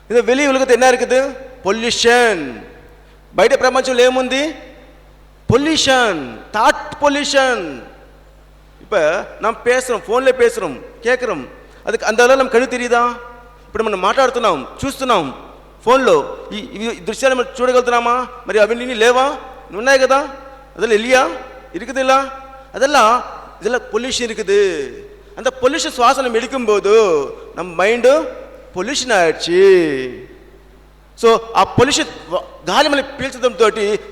ఇది வெளி உலகத்தில் என்ன இருக்குது? పొల్యూషన్. బయట ప్రపంచంలో ఏముంది? Pollution, thought pollution. இப்போ நாம் பேசுகிறோம், ஃபோனில் பேசுகிறோம், கேட்குறோம். அதுக்கு அந்த அளவு நம்ம కళ్ళు தெரியுదా? ఇప్పుడు మనం మాట్లాడుతున్నాం, చూస్తున్నాం ఫోన్లో. ఈ దృశ్యాలు మనం చూడగలుగుతున్నామా? మరి అవన్నీ లేవా? ఉన్నాయి కదా. அதெல்லாம் இல்லையா? இருக்குது இல்லை? அதெல்லாம் இதெல்லாம் பொல்யூஷன் இருக்குது. அந்த பொல்யூஷன் சுவாசம் நம்ம எடுக்கும்போது நம்ம మైండ్ పొల్యూషన్ ఆయిடுச்சு. సో ఆ పొల్యూషన్ గాలి మనం పీల్చడంతో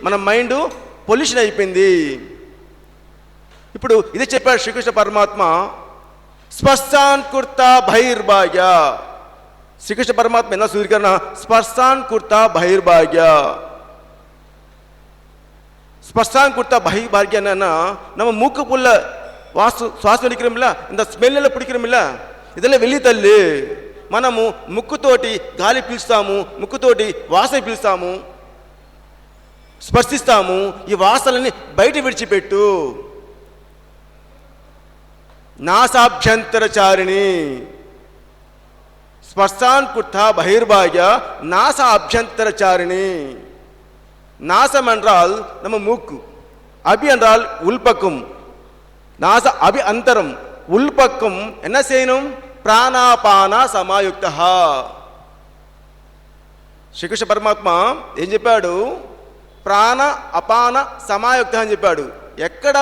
మన మైండ్ పొల్యూషన్ అయిపోయింది. ఇప్పుడు ఇదే చెప్పాడు శ్రీకృష్ణ పరమాత్మ, స్పర్శాన్ కుర్తా బహిర్భాగ్య. శ్రీకృష్ణ పరమాత్మ என்ன சொல்லிருக்காருன்னா, ஸ்பர்சான் குர்தா பகிர்பாக்ய. ஸ்பர்சான் குர்தா பகிர்பாக்ய என்னன்னா, நம்ம மூக்குக்குள்ள சுவாசம் அடிக்கிறோம்ல, இந்த ஸ்மெல்ல பிடிக்கிறோம்ல, இதெல்லாம் வெளி தள்ளு. మనము ముక్కుతోటి గాలి పీల్స్తాము, ముక్కుతోటి వాసన పీల్స్తాము, స్పర్శిస్తాము. ఈ వాసనని బయట విడిచిపెట్టు. నాసాభ్యంతరచారిణి. ஸ்பர்சான் குர்தா பகிர்பாக்ய நாச அபியந்தரச்சாரிணி. நாசம் என்றால் நம்ம மூக்கு, அபி என்றால் உள்பக்கம், நாச அபி அந்தரம் உள்பக்கம். என்ன செய்யணும்? ప్రాణాపాన సమాయుక్త. శ్రీకృష్ణ పరమాత్మ ఏం చెప్పాడు? ప్రాణ అపాన సమాయుక్త అని చెప్పాడు. ఎక్కడ?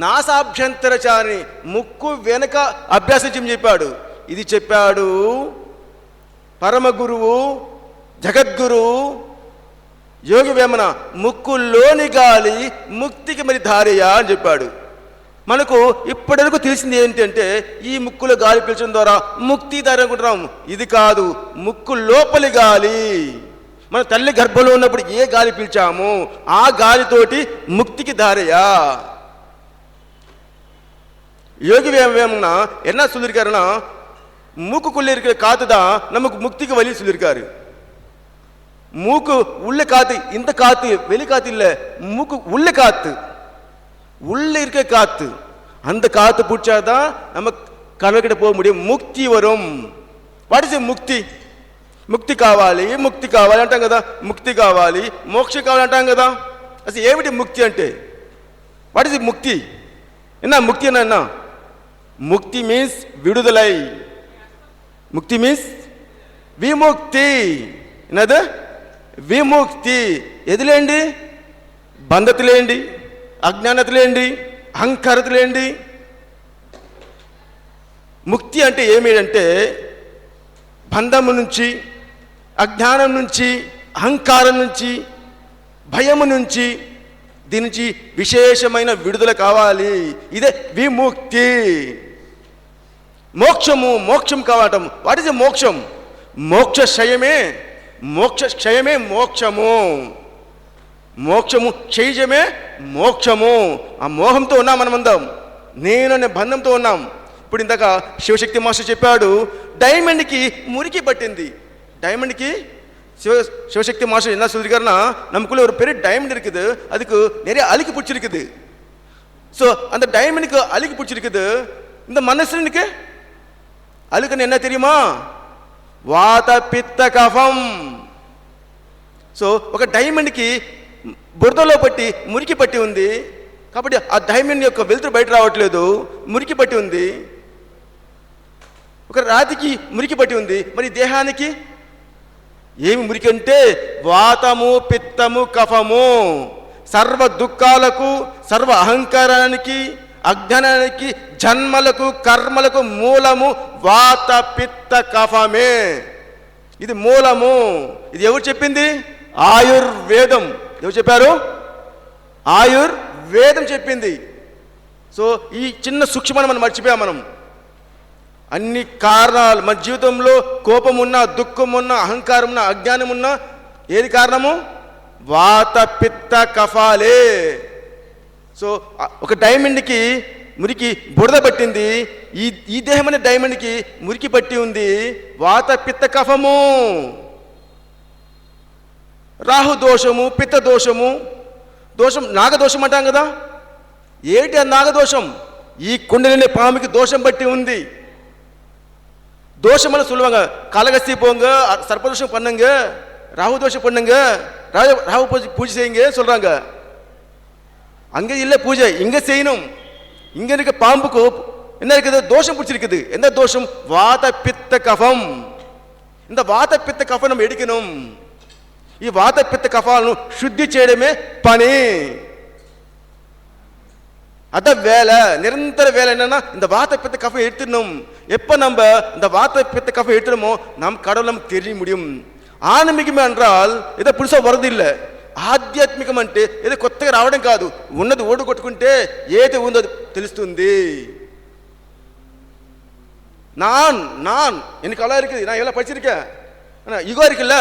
నాసాభ్యంతరచారిణి, ముక్కు వెనక అభ్యాసించమని చెప్పాడు. ఇది చెప్పాడు పరమ గురువు, జగద్గురువు యోగి వేమన. ముక్కులోని గాలి ముక్తికి మరి దారియా అని చెప్పాడు. మనకు ఇప్పటివరకు తెలిసింది ఏంటంటే, ఈ ముక్కులో గాలి పీల్చడం ద్వారా ముక్తి దారి అనుకుంటున్నాం. ఇది కాదు, ముక్కు లోపలి గాలి. మన తల్లి గర్భంలో ఉన్నప్పుడు ఏ గాలి పీల్చామో ఆ గాలితోటి ముక్తికి దారయా. யோகி வேமனா என்ன சொல்லியிருக்காருன்னா, மூக்குக்குள்ளே இருக்கிற காத்து தான் நமக்கு முக்திக்கு வழி சொல்லியிருக்காரு. மூக்கு உள்ள காத்து, இந்த காத்து வெளி காத்து இல்லை, மூக்கு உள்ள காத்து, உள்ள இருக்க காத்து. அந்த காத்து பிடிச்சாதான் நம்ம கடவுள்கிட்ட போக முடியும், ముక్తి వరం. వాట్ ఇస్ ముక్తి? ముక్తి కావాలి, ముక్తి కావాలి అంటాం కదా. ముక్తి కావాలి, మోక్షం కావాలి అంటాం కదా. అసలు ఏమిటి ముక్తి అంటే? వాట్ ఇస్ ముక్తి? என்ன முக்தி? என்ன முக்தி? மீன்ஸ் விடுதலை. முக்தி மீன்ஸ் விமுக்தி. என்னது విముక్తి? ఎదిలేండి? బంధతులేండి, అజ్ఞానతులేండి, అహంకారతులేండి. ముక్తి అంటే ఏమిటంటే, బంధము నుంచి, అజ్ఞానం నుంచి, అహంకారం నుంచి, భయము నుంచి, దీని నుంచి విశేషమైన విడుదల కావాలి. ఇదే విముక్తి. మోక్షం కావటం. వాట్ ఇస్ ఎ మోక్షం? మోక్షక్షయమే మోక్షము. మోక్షము క్షయజమే మోక్షము. ఆ మోహంతో ఉన్నాం మనమందం. నేను అనే బంధంతో ఉన్నాం. ఇప్పుడు ఇందాక శివశక్తి మాస్టర్ చెప్పాడు, డైమండ్కి మురికి పట్టింది. డైమండ్కి சிவசக்தி மாஸ்டர் என்ன சொல்லியிருக்காருன்னா, நமக்குள்ள ஒரு பெரிய டைமண்ட் இருக்குது, அதுக்கு நிறைய அழுக்கு பிடிச்சிருக்குது. ஸோ அந்த டைமண்டுக்கு அழுக்கு பிடிச்சிருக்குது. இந்த மனசுனுக்கு அழுக்குன்னு என்ன தெரியுமா? వాత పిత్త కఫం. సో ఒక డైమండ్కి బురదలో పట్టి మురికి పట్టి ఉంది కాబట్టి ఆ డైమండ్ యొక్క వెలుతురు బయట రావట్లేదు, మురికి పట్టి ఉంది. ఒక రాతికి మురికి పట్టి ఉంది. మరి దేహానికి ఏమి మురికి అంటే వాతము పిత్తము కఫము. సర్వ దుఃఖాలకు, సర్వ అహంకారానికి, అజ్ఞానానికి, జన్మలకు, కర్మలకు మూలము వాత పిత్త కఫమే. ఇది మూలము. ఇది ఎవరు చెప్పింది? ఆయుర్వేదం. ఎవరు చెప్పారు? ఆయుర్వేదం చెప్పింది. సో ఈ చిన్న సూక్ష్మాన్ని మనం మర్చిపోయాం. మనం అన్ని కారణాలు మన జీవితంలో కోపం ఉన్నా, దుఃఖం ఉన్నా, అహంకారం ఉన్నా, అజ్ఞానం ఉన్నా ఏది కారణము? వాత పిత్త కఫాలే. సో ఒక డైమండ్కి మురికి బురద పట్టింది. ఈ దేహం అనే డైమండ్కి మురికి పట్టి ఉంది. వాత పిత్త కఫము. రాహు దోషము, పిత్త దోషము. దోషం నాగదోషం అంటాం కదా. ఏంటి ఆ నాగదోషం? ఈ కుండలిని పాముకి దోషం పట్టి ఉంది. தோஷமெல்லாம் சொல்லுவாங்க, காலகஸ்தி போங்க, சர்ப்பதோஷம் பண்ணுங்க, ராகு தோஷம் பண்ணுங்க, ராகு பூஜை செய்யுங்க சொல்றாங்க. அங்க இல்ல பூஜை, இங்க செய்யணும். இங்க இருக்க பாம்புக்கு என்ன இருக்குது? தோஷம் பிடிச்சிருக்குது. எந்த தோஷம்? வாத பித்த கஃபம். இந்த வாத பித்த கஃபம் நம்ம எடுக்கணும். ఈ వాత పిత్త కఫాలను శుద్ధి చేయడమే పని. அதான் வேலை, நிரந்தர வேலை. என்னன்னா இந்த வாத்த பித்த கஃபை எடுத்துடணும். எப்போ நம்ம இந்த வாத்த பித்த கஃபை எடுத்துடமோ நம் கடவுள் நமக்கு தெரிய முடியும். ఆనందికమే అంటాల్ ఏదో పురుష వరద ఇల్ల. ఆధ్యాత్మికం అంటే ఏదో కొత్తగా రావడం కాదు, ఉన్నది ఓడు కొట్టుకుంటే ఏది ఉందో తెలుస్తుంది. நான் எனக்கு அழகா இருக்குது, நான் எல்லாம் படிச்சிருக்கேன். ஈகோ இருக்குல்ல,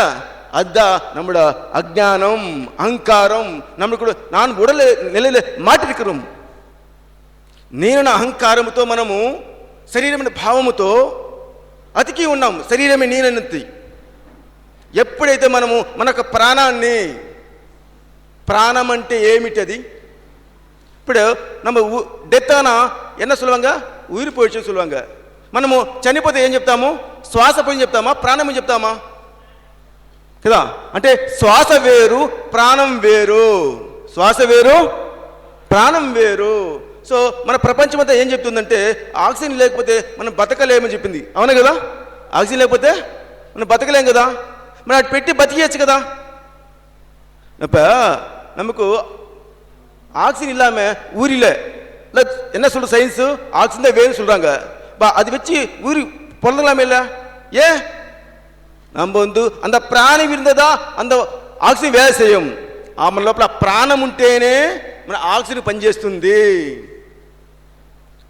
அதுதான் நம்மளோட அஜ்ஞானம், அகங்காரம். நம்மளுக்கு நான் உடல் நிலையில மாட்டிருக்கிறோம். నేను అహంకారముతో మనము శరీరమైన భావముతో అతికి ఉన్నాం. శరీరమే నేనన్నది. ఎప్పుడైతే మనము మన యొక్క ప్రాణాన్ని, ప్రాణం అంటే ఏమిటది? ఇప్పుడు நம்ம డెత్ ఆనా என்ன சொல்லுவாங்க? ఉయిరు పోయిச்சு சொல்லுவாங்க. మనము చనిపోతే ఏం చెప్తాము? శ్వాస పోయి చెప్తామా, ప్రాణం అని చెప్తామా కదా? అంటే శ్వాస వేరు, ప్రాణం వేరు. శ్వాస వేరు, ప్రాణం వేరు. సో మన ప్రపంచం అంతా ఏం చెప్తుందంటే ఆక్సిజన్ లేకపోతే మనం బతకలేమని చెప్పింది. అవునా కదా? ఆక్సిజన్ లేకపోతే మనం బతకలేం కదా. మనం అటు పెట్టి బతికేయచ్చు కదా. இப்போ நமக்கு ஆக்சிஜன் இல்லாமல் ஊரில் என்ன சொல்ற சயின்ஸு? ஆக்சிஜன் தான் வேணும்னு சொல்கிறாங்க. அது வச்சு ஊரி பொருந்தலாமே இல்லை? ஏன்? நம்ம அந்த ప్రాణం இருந்ததா அந்த ఆక్సిజన్ వేலை చేయం. మన లోపల ప్రాణం ఉంటేనే మన ఆక్సిజన్ పనిచేస్తుంది.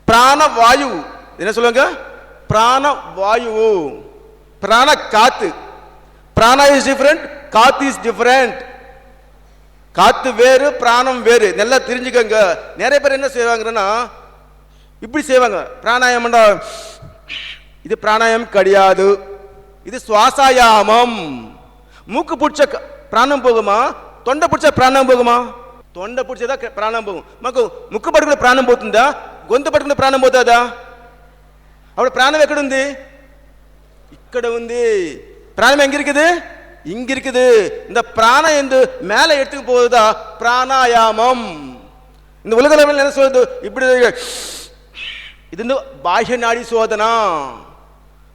ప్రాణవాయువు என்ன சொல்லுவாங்க? ప్రాణవాయువు, ప్రాణ కాத்து. ప్రాణ இஸ் டிஃபரெண்ட், காத்து இஸ் டிஃபரெண்ட். காத்து வேறு, பிராணம் வேறு. நல்லா தெரிஞ்சுக்கங்க. நிறைய பேர் என்ன செய்வாங்கன்னா இப்படி செய்வாங்க. பிராணாயாமம்டா, இது பிராணாயாமம் கிடையாது, இது சுவாசாயாமம். மூக்கு பிடிச்ச பிராணம் போகுமா? తొండ పుడిచే ప్రాణం పోగుమా? తొండ పుడిచేదా ప్రాణం పోగు. మాకు ముక్కు పట్టుకునే ప్రాణం పోతుందా? గొంతు పట్టుకునే ప్రాణం పోతుందా? అప్పుడు ప్రాణం ఎక్కడుంది? ఇక్కడ ఉంది. ప్రాణం எங்க இருக்குது? இங்க இருக்குது. இந்த பிராணம் எந்த மேல எடுத்துக்கு போகுதா? பிராணாயாமம். இந்த உலக லெவலில் என்ன சொல்லுது? இப்படி இது బాహ్య నాడీ శోధన.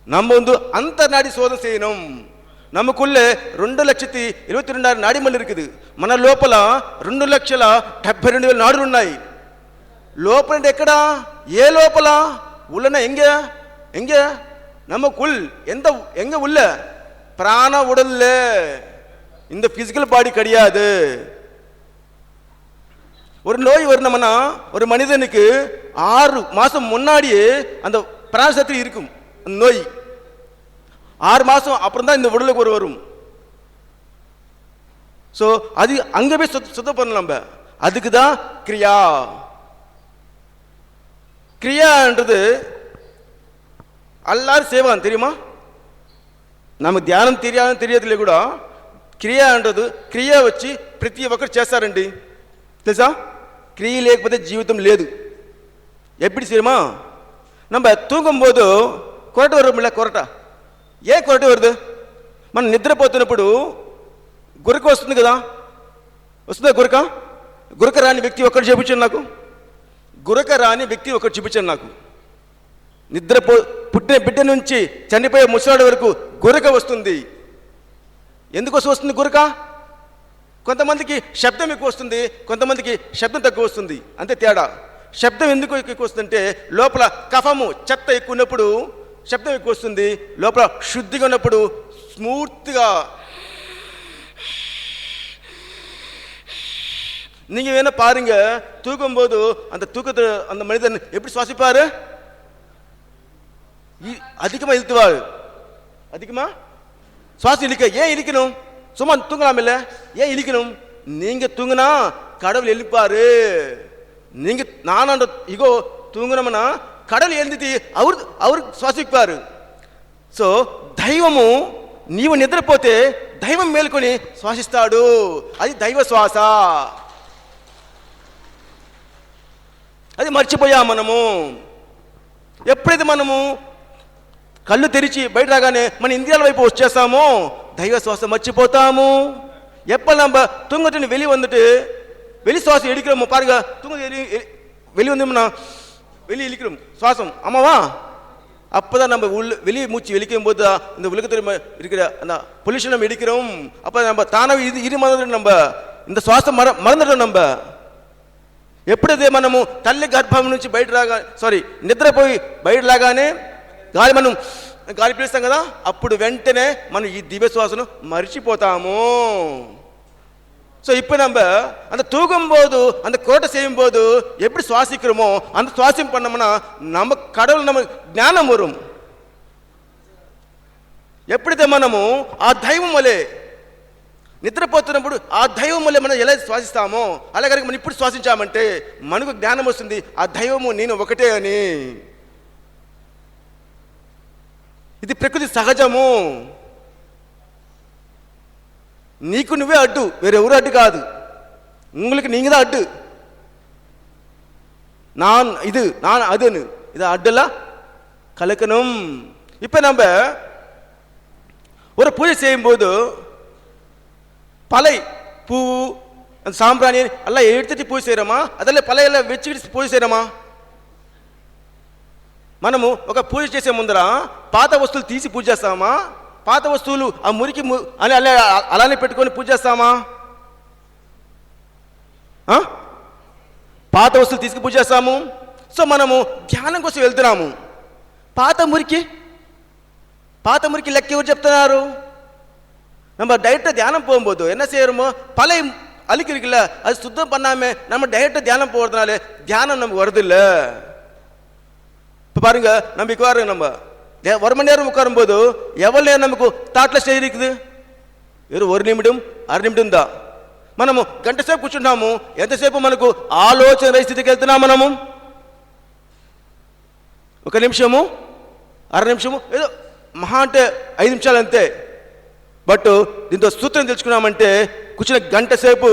நம்ம అంతర్నాడీ శోధన చేయணும். நமக்குள்ளே 2,22,000 నాడీమల్లు இருக்குது. మన లోపల 2,72,000 నాడులు ఉన్నాయి. లోపల అంటే ఎక్కడ? ఏ లోపల? உள்ளன எங்க? எங்க? நமக்குள் எங்க உள்ள? பிராண உடல்ல. இந்த பிசிக்கல் பாடி கிடையாது. ஒரு நோய் வரணும்னா ஒரு மனிதனுக்கு 6 மாதம் முன்னாடியே அந்த பிராணசக்தி இருக்கும். அந்த நோய் 6 மாதம் அப்புறம் தான் இந்த உடலுக்கு ஒரு வரும். ஸோ அது அங்கே போய் சுத்தம் பண்ணலாம். நம்ம அதுக்கு தான் கிரியா. கிரியான்றது எல்லாரும் செய்வான் தெரியுமா? நமக்கு ధ్యానం తెలియదులే కూడా క్రియ అంటది క్రియ వచ్చి ప్రతి ఒక్కరు చేస్తారండి తెలుసా? క్రియ లేకపోతే జీవితం లేదు. எப்படி தெரியுமா? நம்ம தூங்கும்போது కొరట వరుమిల్ల కొరట. ఏ కొరట వరదు? మనం నిద్రపోతున్నప్పుడు గురక వస్తుంది కదా, వస్తుందా గురక? గురక రాని వ్యక్తి ఒక్కడు చూపించండి నాకు. గురక రాని వ్యక్తి ఒకటి చూపించండి నాకు. పుట్టిన బిడ్డ నుంచి చనిపోయే ముసలాడి వరకు గురక వస్తుంది. ఎందుకోసం వస్తుంది గురక? కొంతమందికి శబ్దం ఎక్కువ వస్తుంది, కొంతమందికి శబ్దం తక్కువ వస్తుంది, అంతే తేడా. శబ్దం ఎందుకు ఎక్కువ వస్తుందంటే లోపల కఫము చెత్త ఎక్కువ ఉన్నప్పుడు శబ్దం ఎక్కువ వస్తుంది, లోపల శుద్ధిగా ఉన్నప్పుడు స్మూత్గా. நீங்க வேணா பாருங்க, தூக்கும்போது அந்த தூக்கத்தை அந்த மனிதன் எப்படி சுவாசிப்பாரு? அதிகமா இழுத்துவாரு. அதிகமா சுவாசம் இழுக்க. ஏன் இழுக்கணும்? சும்மா தூங்கலாம் இல்ல, ஏன் இழுக்கணும்? நீங்க தூங்கினா கடவுள் எழுப்பாரு. நீங்க நானாண்ட இகோ தூங்குனோம்னா கடவுள் எழுந்துட்டு அவரு శ్వాసిப்பாరు. సో దైవము నీవు నిద్రపోతే దైవం మేలుకొని శ్వాసిస్తాడు. అది దైవ శ్వాస. అది మర్చిపోయా మనము. ఎప్పుడైతే మనము కళ్ళు తెరిచి బయట రాగానే మన ఇంద్రియాల వైపు వచ్చేస్తామో దైవ శ్వాస మర్చిపోతాము. எப்போ நம்ம தூங்கட்டு வெளியே வந்துட்டு வெளி சுவாசம் எடுக்கிறோமோ பாருங்க, தூங்க வெளியே வந்தோம்னா வெளியே இழுக்கிறோம் சுவாசம், ஆமாவா? அப்போதான் நம்ம வெளியே மூச்சு வெளிக்கும் போது இந்த உலகத்தில் இருக்கிற அந்த பொல்யூஷன் நம்ம எடுக்கிறோம். அப்போ நம்ம தானாக இது மறந்துடும். நம்ம இந்த சுவாசம் மறந்துடும். நம்ம ఎప్పుడైతే మనము తల్లి గర్భం నుంచి బయట నిద్రపోయి బయట రాగానే గాలి పీలుస్తాం కదా, అప్పుడు వెంటనే మనం ఈ దివ్య శ్వాసను మర్చిపోతాము. ஸோ இப்போ நம்ம அந்த தூங்கும்போது அந்த கோட்டை செய்யும்போது எப்படி சுவாசிக்கிறோமோ அந்த சுவாசம் பண்ணோம்னா நம்ம கடவுள் நம்ம జ్ఞానం வரும். ఎప్పుడైతే మనము ఆ దైవం వలె నిద్రపోతున్నప్పుడు ఆ దైవం వల్ల మనం ఎలా శ్వాసిస్తామో అలాగే మనం ఇప్పుడు శ్వాసించామంటే మనకు జ్ఞానం వస్తుంది, ఆ దైవము నేను ఒకటే అని. ఇది ప్రకృతి సహజము. నీకు నువ్వే అడ్డు, వేరెవరు అడ్డు కాదు. உங்களுக்கு நீங்க தான் அட்டு. நான் அதுன்னு இது அட்டெல்லாம் கலக்கணும். இப்போ நம்ம ஒரு பூஜை செய்யும்போது பலை பூ அந்த சாம்பிராணி எல்லாம் எடுத்துட்டு பூజ செய்கிறோమా? அதெல்லாம் పలైయెல்லாம் వెచ్చిட்டு పూజ செய்கிறோమా? మనము ఒక పూజ చేసే ముందర పాత వస్తువులు తీసి పూజ చేస్తామా? పాత వస్తువులు ఆ మురికి అలానే పెట్టుకొని పూజ చేస్తామా? పాత వస్తువులు తీసుకు పూజ చేస్తాము. సో మనము ధ్యానం కోసం వెళ్తున్నాము. పాత మురికి లెక్క ఎవరు చెప్తున్నారు? நம்ம டைரெக்டாக தியானம் போகும்போது என்ன செய்யறோமோ பழைய அழுக்கு இருக்குல்ல அது சுத்தம் பண்ணாமல் நம்ம டைரெக்டாக தியானம் போகிறதுனால தியானம் நமக்கு வருது இல்லை. இப்போ பாருங்க, நம்ம உட்காருங்க, நம்ம 1 மணி நேரம் உட்காரும்போது எவ்வளோ நேரம் நமக்கு தாட்டில் ஸ்டே இருக்குது? வெறும் 1 నిమిషం 1/2 నిమిషం தான். మనము గంట సేపు కూర్చుంటాము, ఎంతసేపు మనకు ఆలోచన రహిత స్థితికి వెళ్తున్నాం. మనము 1 నిమిషము 1/2 నిమిషము ఏదో మహా అంటే 5 నిమిషాలు అంతే. బట్ దీంతో సూత్రం తెలుసుకున్నామంటే కూర్చున్న గంట సేపు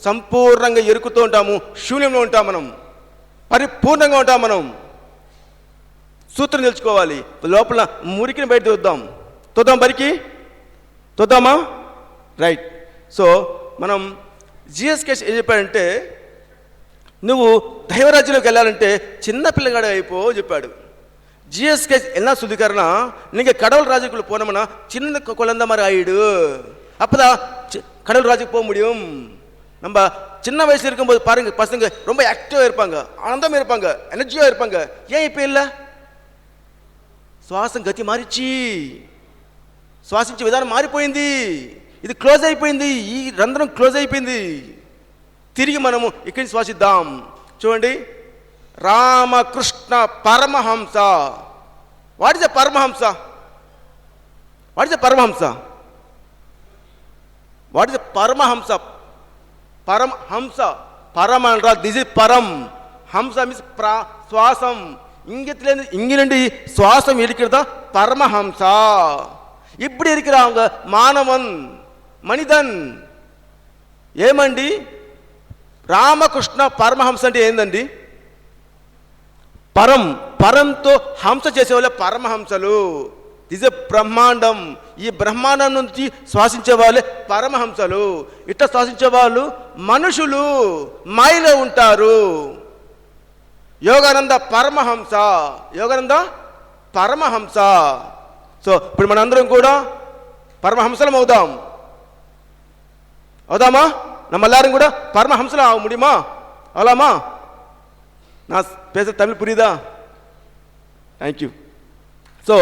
సంపూర్ణంగా ఎరుకుతూ ఉంటాము, శూన్యంలో ఉంటాం, మనం పరిపూర్ణంగా ఉంటాం. మనం సూత్రం తెలుసుకోవాలి. లోపల మురికిని బయట తోద్దాం బరికి తోద్దామా? రైట్. సో మనం జిఎస్ కేసు ఏం చెప్పాడంటే, నువ్వు దైవరాజ్యంలోకి వెళ్ళాలంటే చిన్న పిల్లగాడు అయిపో చెప్పాడు. ஜிஎஸ் கேஸ் என்ன சொல்லிக்காருன்னா, நீங்கள் கடவுள் ராஜுக்குள்ளே போனோம்னா சின்ன குழந்தை மாதிரி ஆயிடு, அப்போதான் கடவுள் ராஜுக்கு போக முடியும். நம்ம சின்ன வயசில் இருக்கும்போது பாருங்கள், பசங்க ரொம்ப ஆக்டிவாக இருப்பாங்க, ஆனந்தமாக இருப்பாங்க, எனர்ஜியாக இருப்பாங்க. ஏன் இப்போ இல்லை? శ్వాసం గతి మారిచి, శ్వాసించే విధానం మారిపోయింది. ఇది క్లోజ్ అయిపోయింది, ఈ రంధ్రం క్లోజ్ అయిపోయింది. తిరిగి మనము ఇక్కడి నుంచి శ్వాసిద్దాం. చూడండి, Ramakrishna Paramahamsa. What is the Paramahamsa? What is the Paramahamsa? What is the Paramahamsa? Paramahamsa, పరమ అంటారా? దిస్ ఇస్ పరం. హంస మీన్స్ శ్వాసం. இங்கத்திலேருந்து இங்கிருந்து சுவாசம் இருக்கிறதா பரமஹம்ச. இப்படி இருக்கிறாங்க మానవన్, మనిదన్. ఏమండి రామకృష్ణ పరమహంస అంటే ఏందండి? పరంతో హంస చేసేవాళ్ళే పరమహంసలు. ఇది బ్రహ్మాండం. ఈ బ్రహ్మాండం నుంచి శ్వాసించే వాళ్ళే పరమహంసలు. ఇట్లా శ్వాసించే వాళ్ళు మనుషులు మాయలో ఉంటారు. యోగానంద పరమహంస, యోగానంద పరమహంస. సో ఇప్పుడు మనందరం కూడా పరమహంసలం అవుదామా? நம்ம எல்லாரும் கூட பரமஹம்சல ஆக முடியுமா? ஆகலாமா? நான் பேச தமிழ் புரியுதா? தேங்க்யூ. ஸோ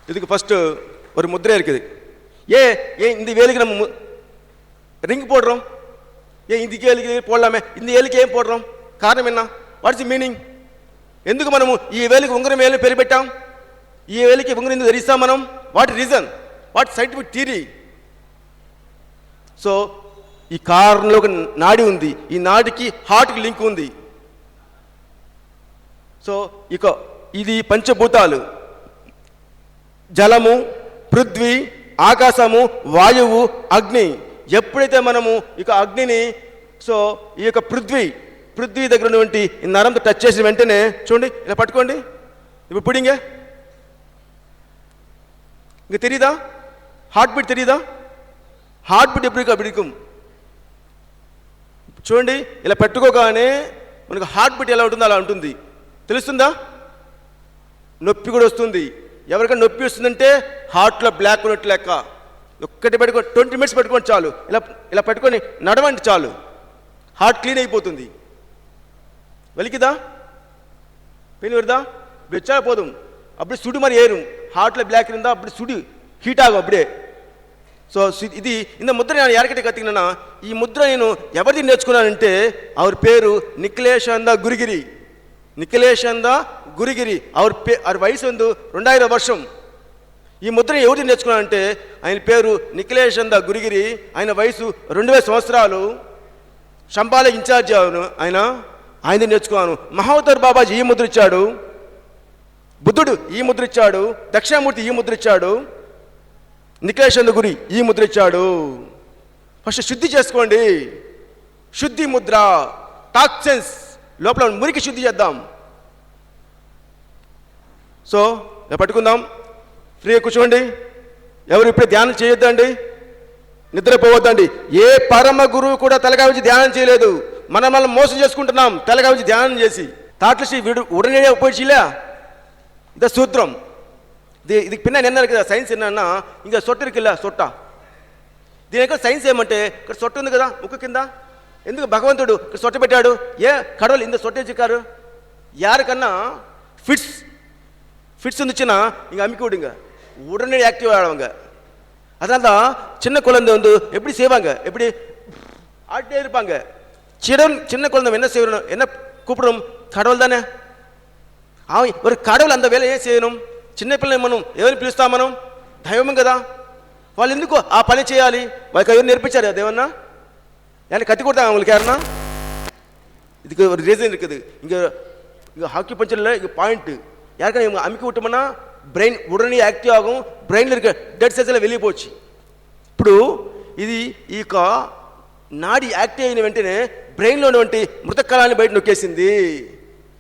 இதுக்கு ஃபஸ்ட்டு ஒரு முத்திரை இருக்குது. ஏன் இந்த வேலைக்கு நம்ம ரிங் போடுறோம்? ஏன் இந்த వేలికి పోడలామే? இந்த వేలికి ఏం పోடுறோం? కారణం என்ன? What's the meaning? ఎందుకు మనము ఈ వేలికి ఉంగరం వేలు పేరు పెట్టాం? ఈ వేలికి ఉంగరం ఎందుకు ధరిస్తాం మనం? What reason? What scientific theory? So ఈ కారణంలో ఒక నాడి ఉంది. ఈ నాడికి హార్ట్కి లింక్ ఉంది. సో ఇక ఇది పంచభూతాలు, జలము, పృథ్వీ, ఆకాశము, వాయువు, అగ్ని. ఎప్పుడైతే మనము ఇక అగ్నిని, సో ఈ యొక్క పృథ్వీ దగ్గర ఉన్నటువంటి ఈ నరంతో టచ్ చేసిన వెంటనే చూడండి, ఇలా పట్టుకోండి. ఇప్పుడు పుడింగే ఇంక తెలీదా? హార్ట్ బీట్ తెలీదా? హార్ట్ బీట్ ఎప్పుడు బిడికం చూడండి, ఇలా పెట్టుకోగానే మనకు హార్ట్ బీట్ ఎలా ఉంటుందో అలా ఉంటుంది. తెలుస్తుందా? నొప్పి కూడా వస్తుంది. ఎవరికైనా నొప్పి వస్తుందంటే హార్ట్లో బ్లాక్ ఉన్నట్టు లెక్క. ఒక్కటి పెట్టుకొని 20 minutes పెట్టుకోండి చాలు. ఇలా పెట్టుకొని నడవండి చాలు, హార్ట్ క్లీన్ అయిపోతుంది. వలికిదా? పెయిన్ வருதா? வெச்சா போதும். அப்படியே சுடு மாதிரி ஏறும். ஹார்ட்டில் பிளாக் இருந்தால் அப்படி சுடு ஹீட் ஆகும் அப்படியே. సో ఇది ఇంత ముద్ర నేను యారికటే కత్తికినా, ఈ ముద్ర నేను ఎవరిది నేర్చుకున్నానంటే அவர் పేరు నిఖిలేశానంద గురుగిరి. నిఖిలేశానంద గురుగిరి. அவர் వయసు 2000 வருஷం. ఈ ముద్ర ఎవరిది నేర్చుకున్నానంటే ఆయన పేరు నిఖిలేశానంద గురుగిరి. ఆయన వయసు 2000 సంవత్సరాలు. శంబాల ఇన్ఛార్జ్ ఆయనది నేర్చుకున్నాను. మహావతార్ బాబాజీ ఈ ముద్ర ఇచ్చాడు, బుద్ధుడు ఈ ముద్ర ఇచ్చాడు, దక్షిణామూర్తి ఈ ముద్ర ఇచ్చాడు, నిఖిలేశానంద గురి ఈ ముద్ర ఇచ్చాడు. ఫస్ట్ శుద్ధి చేసుకోండి. శుద్ధి ముద్ర, టాక్సిన్స్ లోపల మురికి శుద్ధి చేద్దాం. సో పట్టుకుందాం. ఫ్రీగా కూర్చోండి. ఎవరు ఇప్పుడే ధ్యానం చేయొద్దండి, నిద్రపోవద్దండి. ఏ పరమ గురువు కూడా తలగా వచ్చి ధ్యానం చేయలేదు. మనం మోసం చేసుకుంటున్నాం తలగా వచ్చి ధ్యానం చేసి. తాట్లసి వీడు ఉడనే పోయిలా ఇద సూత్రం. இதுக்கு பின்னாடி என்ன இருக்குது సైన్స్ என்னன்னா, ఇంకా సొట్ట இருக்குல்ல సొట్ట, దీని యొక్క సైన్స్ ఏమంటే ఇక్కడ సొట్ట ఉంది కదా ముక్కు కింద, ఎందుకు భగవంతుడు ఇక్కడ సొట్ట పెట్టాడు? ఏ కడవలు ఇంత సొట్ట చిక్కారు? யாருக்கన్నా ஃபிட்ஸ் வந்துச்சுன்னா இங்கே அமுக்கி விடுங்க, உடனே ஆக்டிவ் ஆடுவாங்க. அதனால தான் சின்ன குழந்தை எப்படி செய்வாங்க, எப்படி ஆடிட்டே இருப்பாங்க. சின்ன குழந்தை என்ன செய்யணும், என்ன கூப்பிடணும்? கடவுள் தானே. ஒரு கடவுள் அந்த வேலையை செய்யணும். చిన్న పిల్లల్ని మనం ఎవరిని పిలుస్తాం? మనం దైవం కదా. వాళ్ళు ఎందుకు ఆ పని చేయాలి? వాళ్ళకి ఎవరు నేర్పించారు అదేమన్నా? ஏன்னா கற்றுக் கொடுத்தாங்க அவங்களுக்கு யாருன்னா? இதுக்கு ஒரு ரீசன் இருக்குது. இங்கே ஹாக்கி பஞ்சரில் இங்கே பாயிண்ட்டு யாருக்கா இவங்க அமுக்கி விட்டோம்னா బ్రెయిన్ ఉడనే యాక్టివ్ ఆகும். బ్రెయిన్లో இருக்க డెడ్ సెల్స్ వెళ్ళి పోవచ్చు. ఇప్పుడు ఇది ఈ నాడి యాక్టివ్ అయిన వెంటనే బ్రెయిన్లో ఉన్నటువంటి మృతకళాన్ని బయట నొక్కేసింది.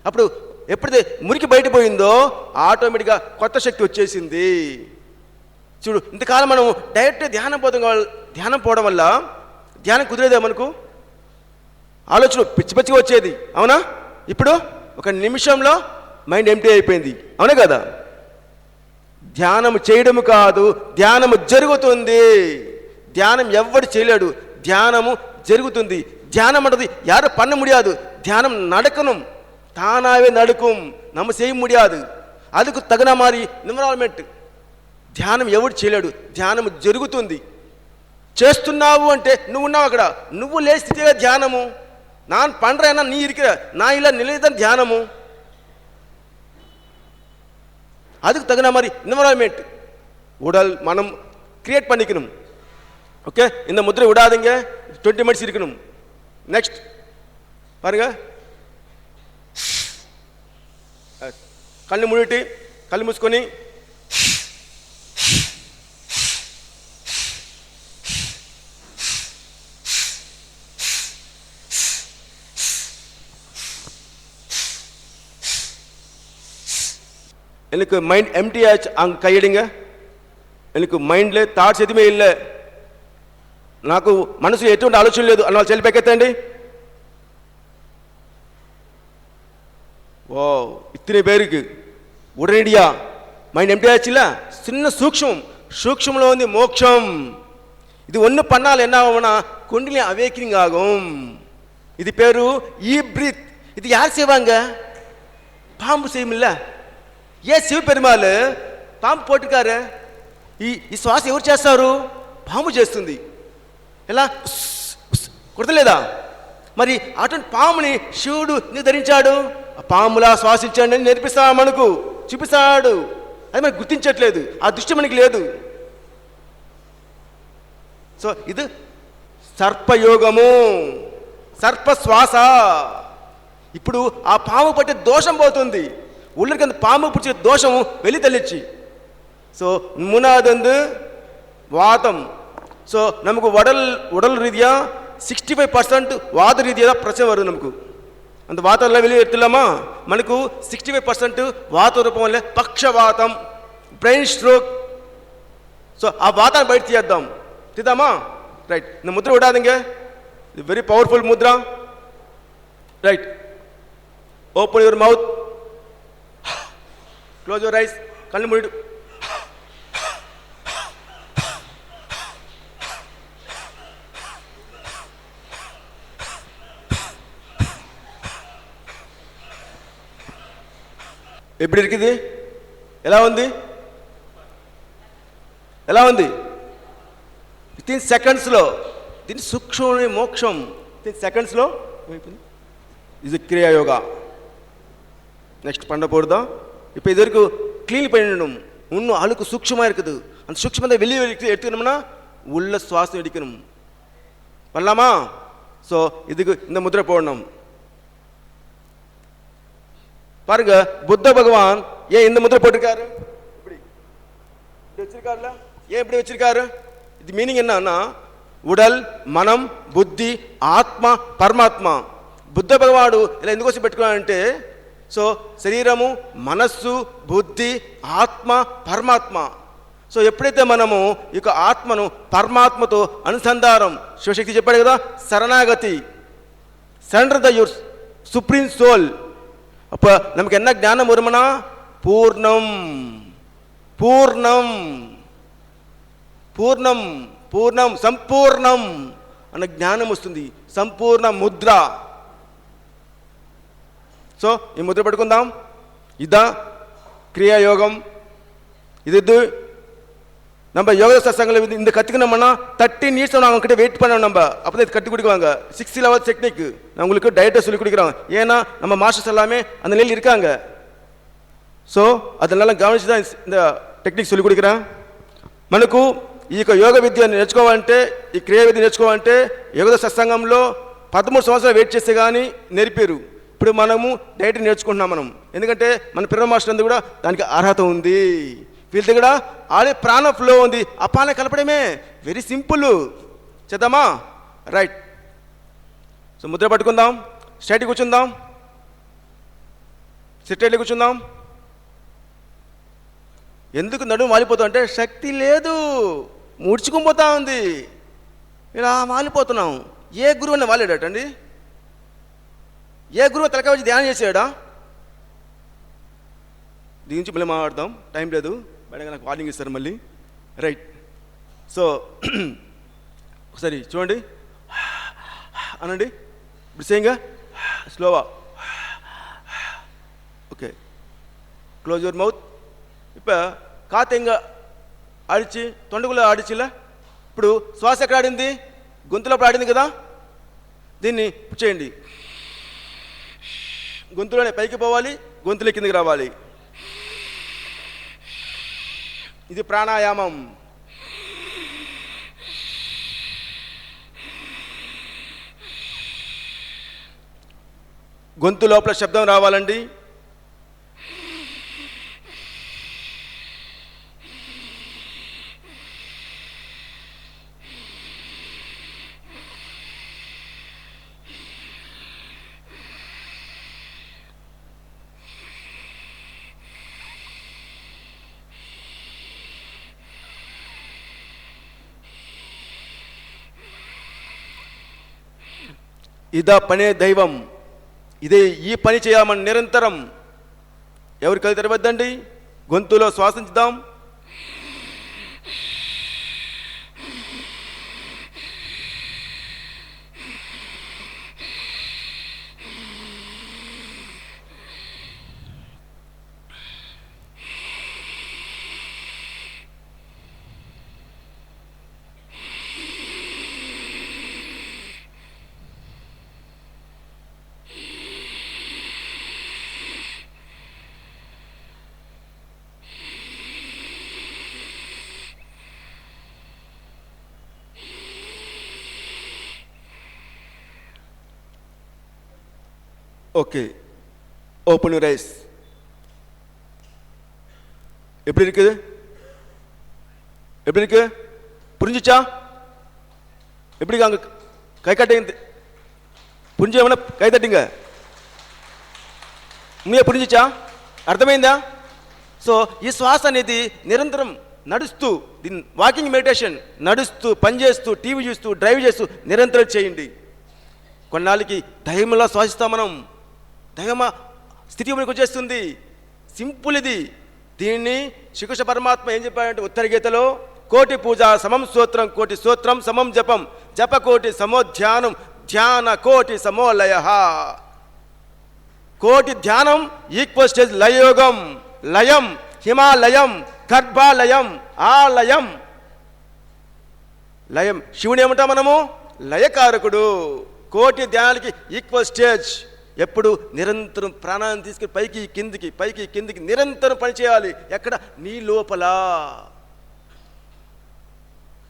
అప్పుడు ఎప్పుడైతే మురికి బయటపోయిందో ఆటోమేటిక్గా కొత్త శక్తి వచ్చేసింది. చూడు, ఇంతకాలం మనం డైరెక్ట్ ధ్యానం పోవడం వల్ల ధ్యానం కుదిరేదే, మనకు ఆలోచన పిచ్చిగా వచ్చేది, అవునా? ఇప్పుడు ఒక నిమిషంలో మైండ్ ఎంటీ అయిపోయింది, అవునా కదా? ధ్యానం చేయడం కాదు, ధ్యానము జరుగుతుంది. ధ్యానం ఎవడు చేయలేడు, ధ్యానము జరుగుతుంది. ధ్యానం అంటది யாரும் பண்ண முடியாது. தியானம் நடக்கணும், தானாகவே நடக்கும். நம்ம செய்ய முடியாது, அதுக்கு తగిన மாதிரி ఎన్విరాన్మెంట్. ధ్యానం ఎవడు చేయలేడు, ధ్యానం జరుగుతుంది. చేస్తున్నావు అంటే నువ్వు ఉన్నావు అక్కడ, నువ్వు లే స్థితిగా ధ్యానము. நான் பண்றேன்னா நீ இருக்கிற, நான் இல்லை நிலைதான் தியானமு. அதுக்கு தகுந்த மாதிரி என்விரான்மெண்ட் உடல் மனம் கிரியேட் பண்ணிக்கணும். ஓகே, இந்த முத்திரை விடாதீங்க, 20 மினிட்ஸ் இருக்கணும். நெக்ஸ்ட் பாருங்க, கண்ணு மூடிட்டு கண்ணு மூசுకొని எனக்கு மைண்ட் எம்டி ஆச்சு. அங்கே கையெடுங்க. எனக்கு మైండ్లో థాట్స్ ఎదుమే இல்லை, నాకు మనసు ఎటువంటి ఆలోచన లేదు అన్న వాళ్ళు చెల్లిపెక్కెత్తండి. ఓ ఇతనే పేరుకి ఉడనడియా మైండ్ ఎంటీ ఆச்சுல, சின்ன சூக்ஷம்ல வந்து மோட்சம். இது ஒன்று பண்ணால் என்ன ஆகும்னா குண்டலினி அவேக்கனிங் ஆகும். இது பேரு ஈ பிரீத். இது யார் செய்வாங்க? பாம்பு செய்யுமில்ல. ஏன் శివపెరుమాళ్ పాము పోటుకారు? ఈ శ్వాస ఎవరు చేస్తారు? పాము చేస్తుంది. ఎలా కుడతలేదా? మరి అటువంటి పాముని శివుడు ధరించాడు. ఆ పాములా శ్వాసించండి అని నేర్పిస్తాడు, మనకు చూపిస్తాడు. అది మనకు గుర్తించట్లేదు, ఆ దృష్టి మనకి లేదు. సో ఇది సర్పయోగము, సర్పశ్వాస. ఇప్పుడు ఆ పాము పట్టే దోషం పోతుంది, உள்ளிருக்க அந்த பாம்பு பிடிச்ச தோஷம் வெளி தள்ளிச்சு. ஸோ மூணாவது வந்து வாதம். ஸோ நமக்கு உடல் ரீதியாக 65% வாத ரீதியாக தான் பிரச்சனை வருது. நமக்கு அந்த வாதம்லாம் வெளியே எடுத்துலாமா? మనకు 65% వాత రూపం వల్ల పక్షవాతం, బ్రెయిన్ స్ట్రోక్. సో ఆ వాతాన్ని బయట తీద్దామా? రైట్, இந்த ముద్ర விடாதீங்க, இது very powerful Mudra. Right, open your mouth, close your eyes, కళ్ళు మూడు. எப்படி இருக்குது? ఎలా ఉంది? విత్ ఇన్ సెకండ్స్లో దీని సూక్ష్మ మోక్షం. విత్ ఇన్ సెకండ్స్లో ఇది క్రియాయోగా. நெக்ஸ்ட் பண்ண போகிறதா? இப்போ இது வரைக்கும் க்ளீன் பண்ணிடணும். இன்னும் அழுக்கு சூக்ஷமாக இருக்குது, அந்த சூக்ஷ்மத்தை வெளியே எடுத்துக்கணும்னா உள்ள சுவாசம் எடுக்கணும். பண்ணலாமா? ஸோ இதுக்கு இந்த முத்திரை போடணும். பாருங்க, புத்த பகவான் ஏன் இந்த முத்திரை போட்டிருக்காரு? இப்படி வச்சிருக்காருல, ஏன் இப்படி வச்சிருக்காரு? இது மீனிங் என்னன்னா ఉడల్ మనం బుద్ధి ఆత్మ పరమాత్మ. బుద్ధ భగవాడు ఇలా ఎందుకోసం పెట్టుకున్నాడంటే, సో శరీరము మనస్సు బుద్ధి ఆత్మ పరమాత్మ. సో ఎప్పుడైతే మనము ఈ యొక్క ఆత్మను పరమాత్మతో అనుసంధానం, శివశక్తి చెప్పాడు కదా, శరణాగతి, surrender the your supreme soul. அப்போ நமக்கு என்ன ஞானம் வருமானா? பூர்ணம் பூர்ணம் பூர்ணம் పూర్ణం సంపూర్ణం అన్న జ్ఞానం వస్తుంది. సంపూర్ణ ముద్ర. సో ఈ ముద్ర పట్టుకుందాం. ఇదా క్రియాయోగం. இது நம்ம யோக சத்சங்கத்தில் இந்த கற்றுக்கணும்னா 13 இயர்ஸ் நான் அவங்ககிட்ட வெயிட் பண்ணணும். நம்ம அப்போ தான் இது கற்றுக் கொடுக்குவாங்க. 6 லெவல் டெக்னிக் நான் உங்களுக்கு டயட்டை சொல்லிக் கொடுக்குறோம். ஏன்னா நம்ம மாஸ்டர்ஸ் எல்லாமே அந்த நிலையில் இருக்காங்க. ஸோ அதனால கவனிச்சு தான் இந்த టెక్నిక్ சொல்லிக் கொடுக்குறேன். మనకు ఈ యొక్క యోగ విద్య నేర్చుకోవాలంటే, ఈ క్రియ విద్య నేర్చుకోవాలంటే యోగ సత్సంగంలో 13 సంవత్సరాలు వెయిట్ చేస్తే కానీ నేర్పారు. ఇప్పుడు మనము డైట్ నేర్చుకుంటున్నాం మనం. ఎందుకంటే మన పిల్లల మాస్టర్ అందు కూడా దానికి అర్హత ఉంది. వీళ్ళ దగ్గర ఆడే ప్రాణ ఫ్లో ఉంది. అపాన కలపడమే వెరీ సింపుల్. చేద్దామా? రైట్. సో ముద్ర పట్టుకుందాం, స్ట్రైట్గా కూర్చుందాం, స్ట్రైట్గా కూర్చుందాం. ఎందుకు నడుము వాలిపోతాం అంటే శక్తి లేదు, ముడుచుకుపోతా ఉంది, ఇలా వాలిపోతున్నాం. ఏ గురువు అని వాలేడటండి? ఏ గురువు తలకాయ వచ్చి ధ్యానం చేసాడా? దీని నుంచి మళ్ళీ మాట్లాడదాం, టైం లేదు. బయటగా నాకు వార్నింగ్ ఇస్తారు మళ్ళీ. రైట్. సో ఒకసారి చూడండి, అనండి. ఇప్పుడు సేయింగా స్లోవా. Okay, close your mouth. இப்போ காற்று எங்கே அடிச்சு தொண்டைக்குள்ளே அடிச்சுல, ఇప్పుడు శ్వాస ఎక్కడ ఆడింది? గొంతులో ఆడింది కదా. దీన్ని చేయండి. గొంతులోనే పైకి పోవాలి, గొంతులో కిందకి రావాలి. ఇది ప్రాణాయామం. గొంతు లోపల శబ్దం రావాలండి. ఇదా పనే దైవం. ఇదే ఈ పని చేయమని నిరంతరం. ఎవరి కళ్ళు తెరవద్దండి. గొంతులో శ్వాసించుదాం. Okay, open your eyes. எப்படி இருக்குது? எப்படி இருக்கு? புரிஞ்சுச்சா? எப்படி அங்க கை கட்டுங்க. புரிஞ்சவன கை தட்டுங்க. ఉమ్మే పురించా? అర్థమైందా? సో ఈ శ్వాస అనేది నిరంతరం నడుస్తూ, దీని వాకింగ్ మెడిటేషన్, నడుస్తూ, పనిచేస్తూ, టీవీ చూస్తూ, డ్రైవ్ చేస్తూ నిరంతరం చేయండి. కొన్నాళ్ళకి దైవంలా శ్వాసిస్తాం మనం. దైవ స్థితి మనకు వచ్చేస్తుంది. సింపుల్ ఇది. దీన్ని శ్రీకృష్ణ పరమాత్మ ఏం చెప్పాడంటే ఉత్తర గీతలో, కోటి పూజ సమం స్తోత్రం, కోటి స్తోత్రం సమం జపం, జప కోటి సమో ధ్యానం, ధ్యాన కోటి సమో లయ. కోటి ధ్యానం ఈక్వల్ స్టేజ్ లయయోగం. లయం హిమాలయం, గర్భాలయం, ఆలయం. లయం శివుని ఏమంటాం మనము? లయకారకుడు. కోటి ధ్యానాలకి ఈక్వల్ స్టేజ్. ఎప్పుడు నిరంతరం ప్రాణాన్ని తీసుకుని పైకి కిందికి, పైకి కిందికి నిరంతరం పనిచేయాలి. ఎక్కడ? నీ లోపల.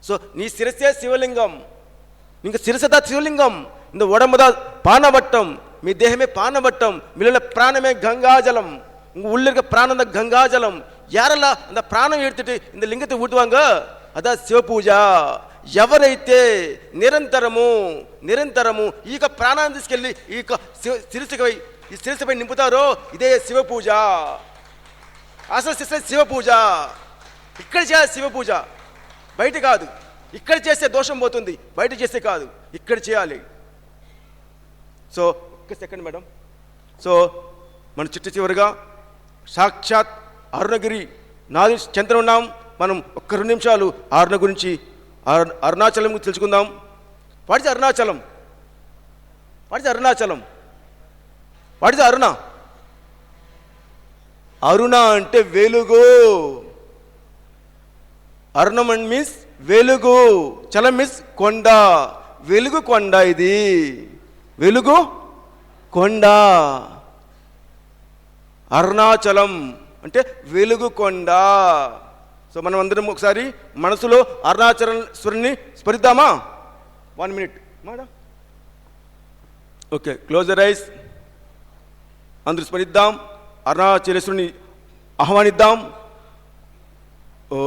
సో నీ శిరస్సే శివలింగం. ఇంకా శిరసదా శివలింగం. இந்த உடம்புதா பானவட்டம். మీ దేహమే పానవట్టం. మీలో ప్రాణమే గంగాజలం. உங்க உள்ள இருக்க பிராணம் தான் கங்காஜலம். யாரெல்லாம் அந்த ప్రాణం எடுத்துட்டு இந்த లింగத்தை ஊட்டுவாங்க, అదా శివ పూజ. ఎవరైతే నిరంతరము ఈ ప్రాణాన్ని తీసుకెళ్ళి ఈ శిరస్సుపై నింపుతారో ఇదే శివ పూజ. అసలు శివ పూజ ఇక్కడ చేయాలి. శివ పూజ బయట కాదు. ఇక్కడ చేస్తే దోషం పోతుంది. బయట చేస్తే కాదు, ఇక్కడ చేయాలి. సో ఒక్క సెకండ్ మేడం. సో మన చివరిగా సాక్షాత్ అరుణగిరి నాది చంద్రం ఉన్నాం. మనం ఒక్క 2 నిమిషాలు అరుణ గురించి, అరుణాచలం గురించి తెలుసుకుందాం. What is Arunachalam? What is Arunachalam? What is Aruna? అరుణ అంటే వెలుగు. అరుణం అండ్ మీన్స్ వెలుగు. చలం మీన్స్ కొండ. వెలుగు కొండ. ఇది వెలుగు కొండ. అరుణాచలం అంటే వెలుగు కొండ. సో మనం అందరం ఒకసారి మనసులో అరుణాచలేశ్వరుని స్మరిద్దామా? 1 minute madam. Okay, close the ice. అందరూ స్మరిద్దాం. అరుణాచలేశ్వరుని ఆహ్వానిద్దాం. ఓ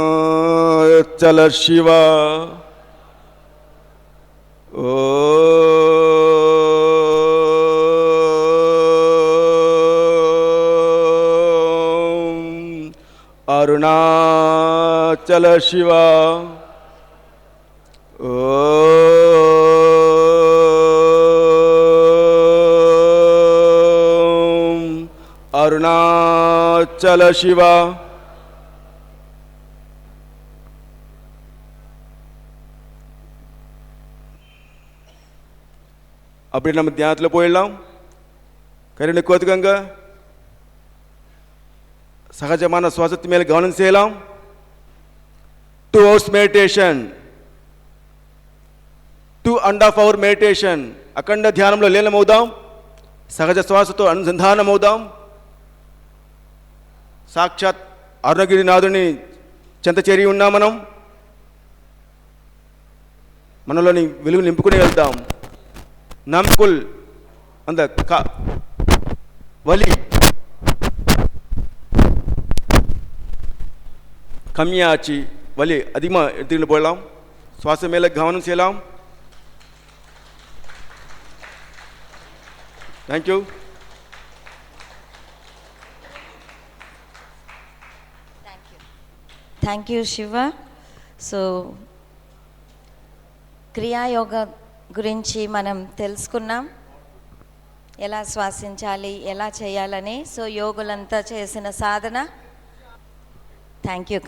అరుణాచల శివ. ఓ అరుణాచల శివ. ఓ అరుణాచల శివ. அப்படி நம்ம தியானத்தில் போயிடலாம். கருணை கோத்துக்கங்க. సహజమైన శ్వాసத்து మీద గమనం చేయలాం. 2 hours మెడిటేషన్, 2.5 hour మెడిటేషన్, అఖండ ధ్యానంలో లీనమవుదాం. సహజ శ్వాసతో అనుసంధానమవుదాం. సాక్షాత్ అరుణగిరినాథుని చెంత చేరి ఉన్నాం. మనలోని వెలుగు నింపుకుని వెళ్దాం. నమ్కుల్ అంద వలి கம்மியாச்சு, வலி அதிகமாக எடுத்துக்கிட்டு போயிடலாம். சுவாசம் மேலே கவனம் செய்யலாம். Thank you. Thank you Shiva. So Kriya Yoga గురించి మనం తెలుసుకున్నాం, ఎలా శ్వాసించాలి, ఎలా చేయాలని. సో యోగులంతా చేసిన సాధన. Thank you.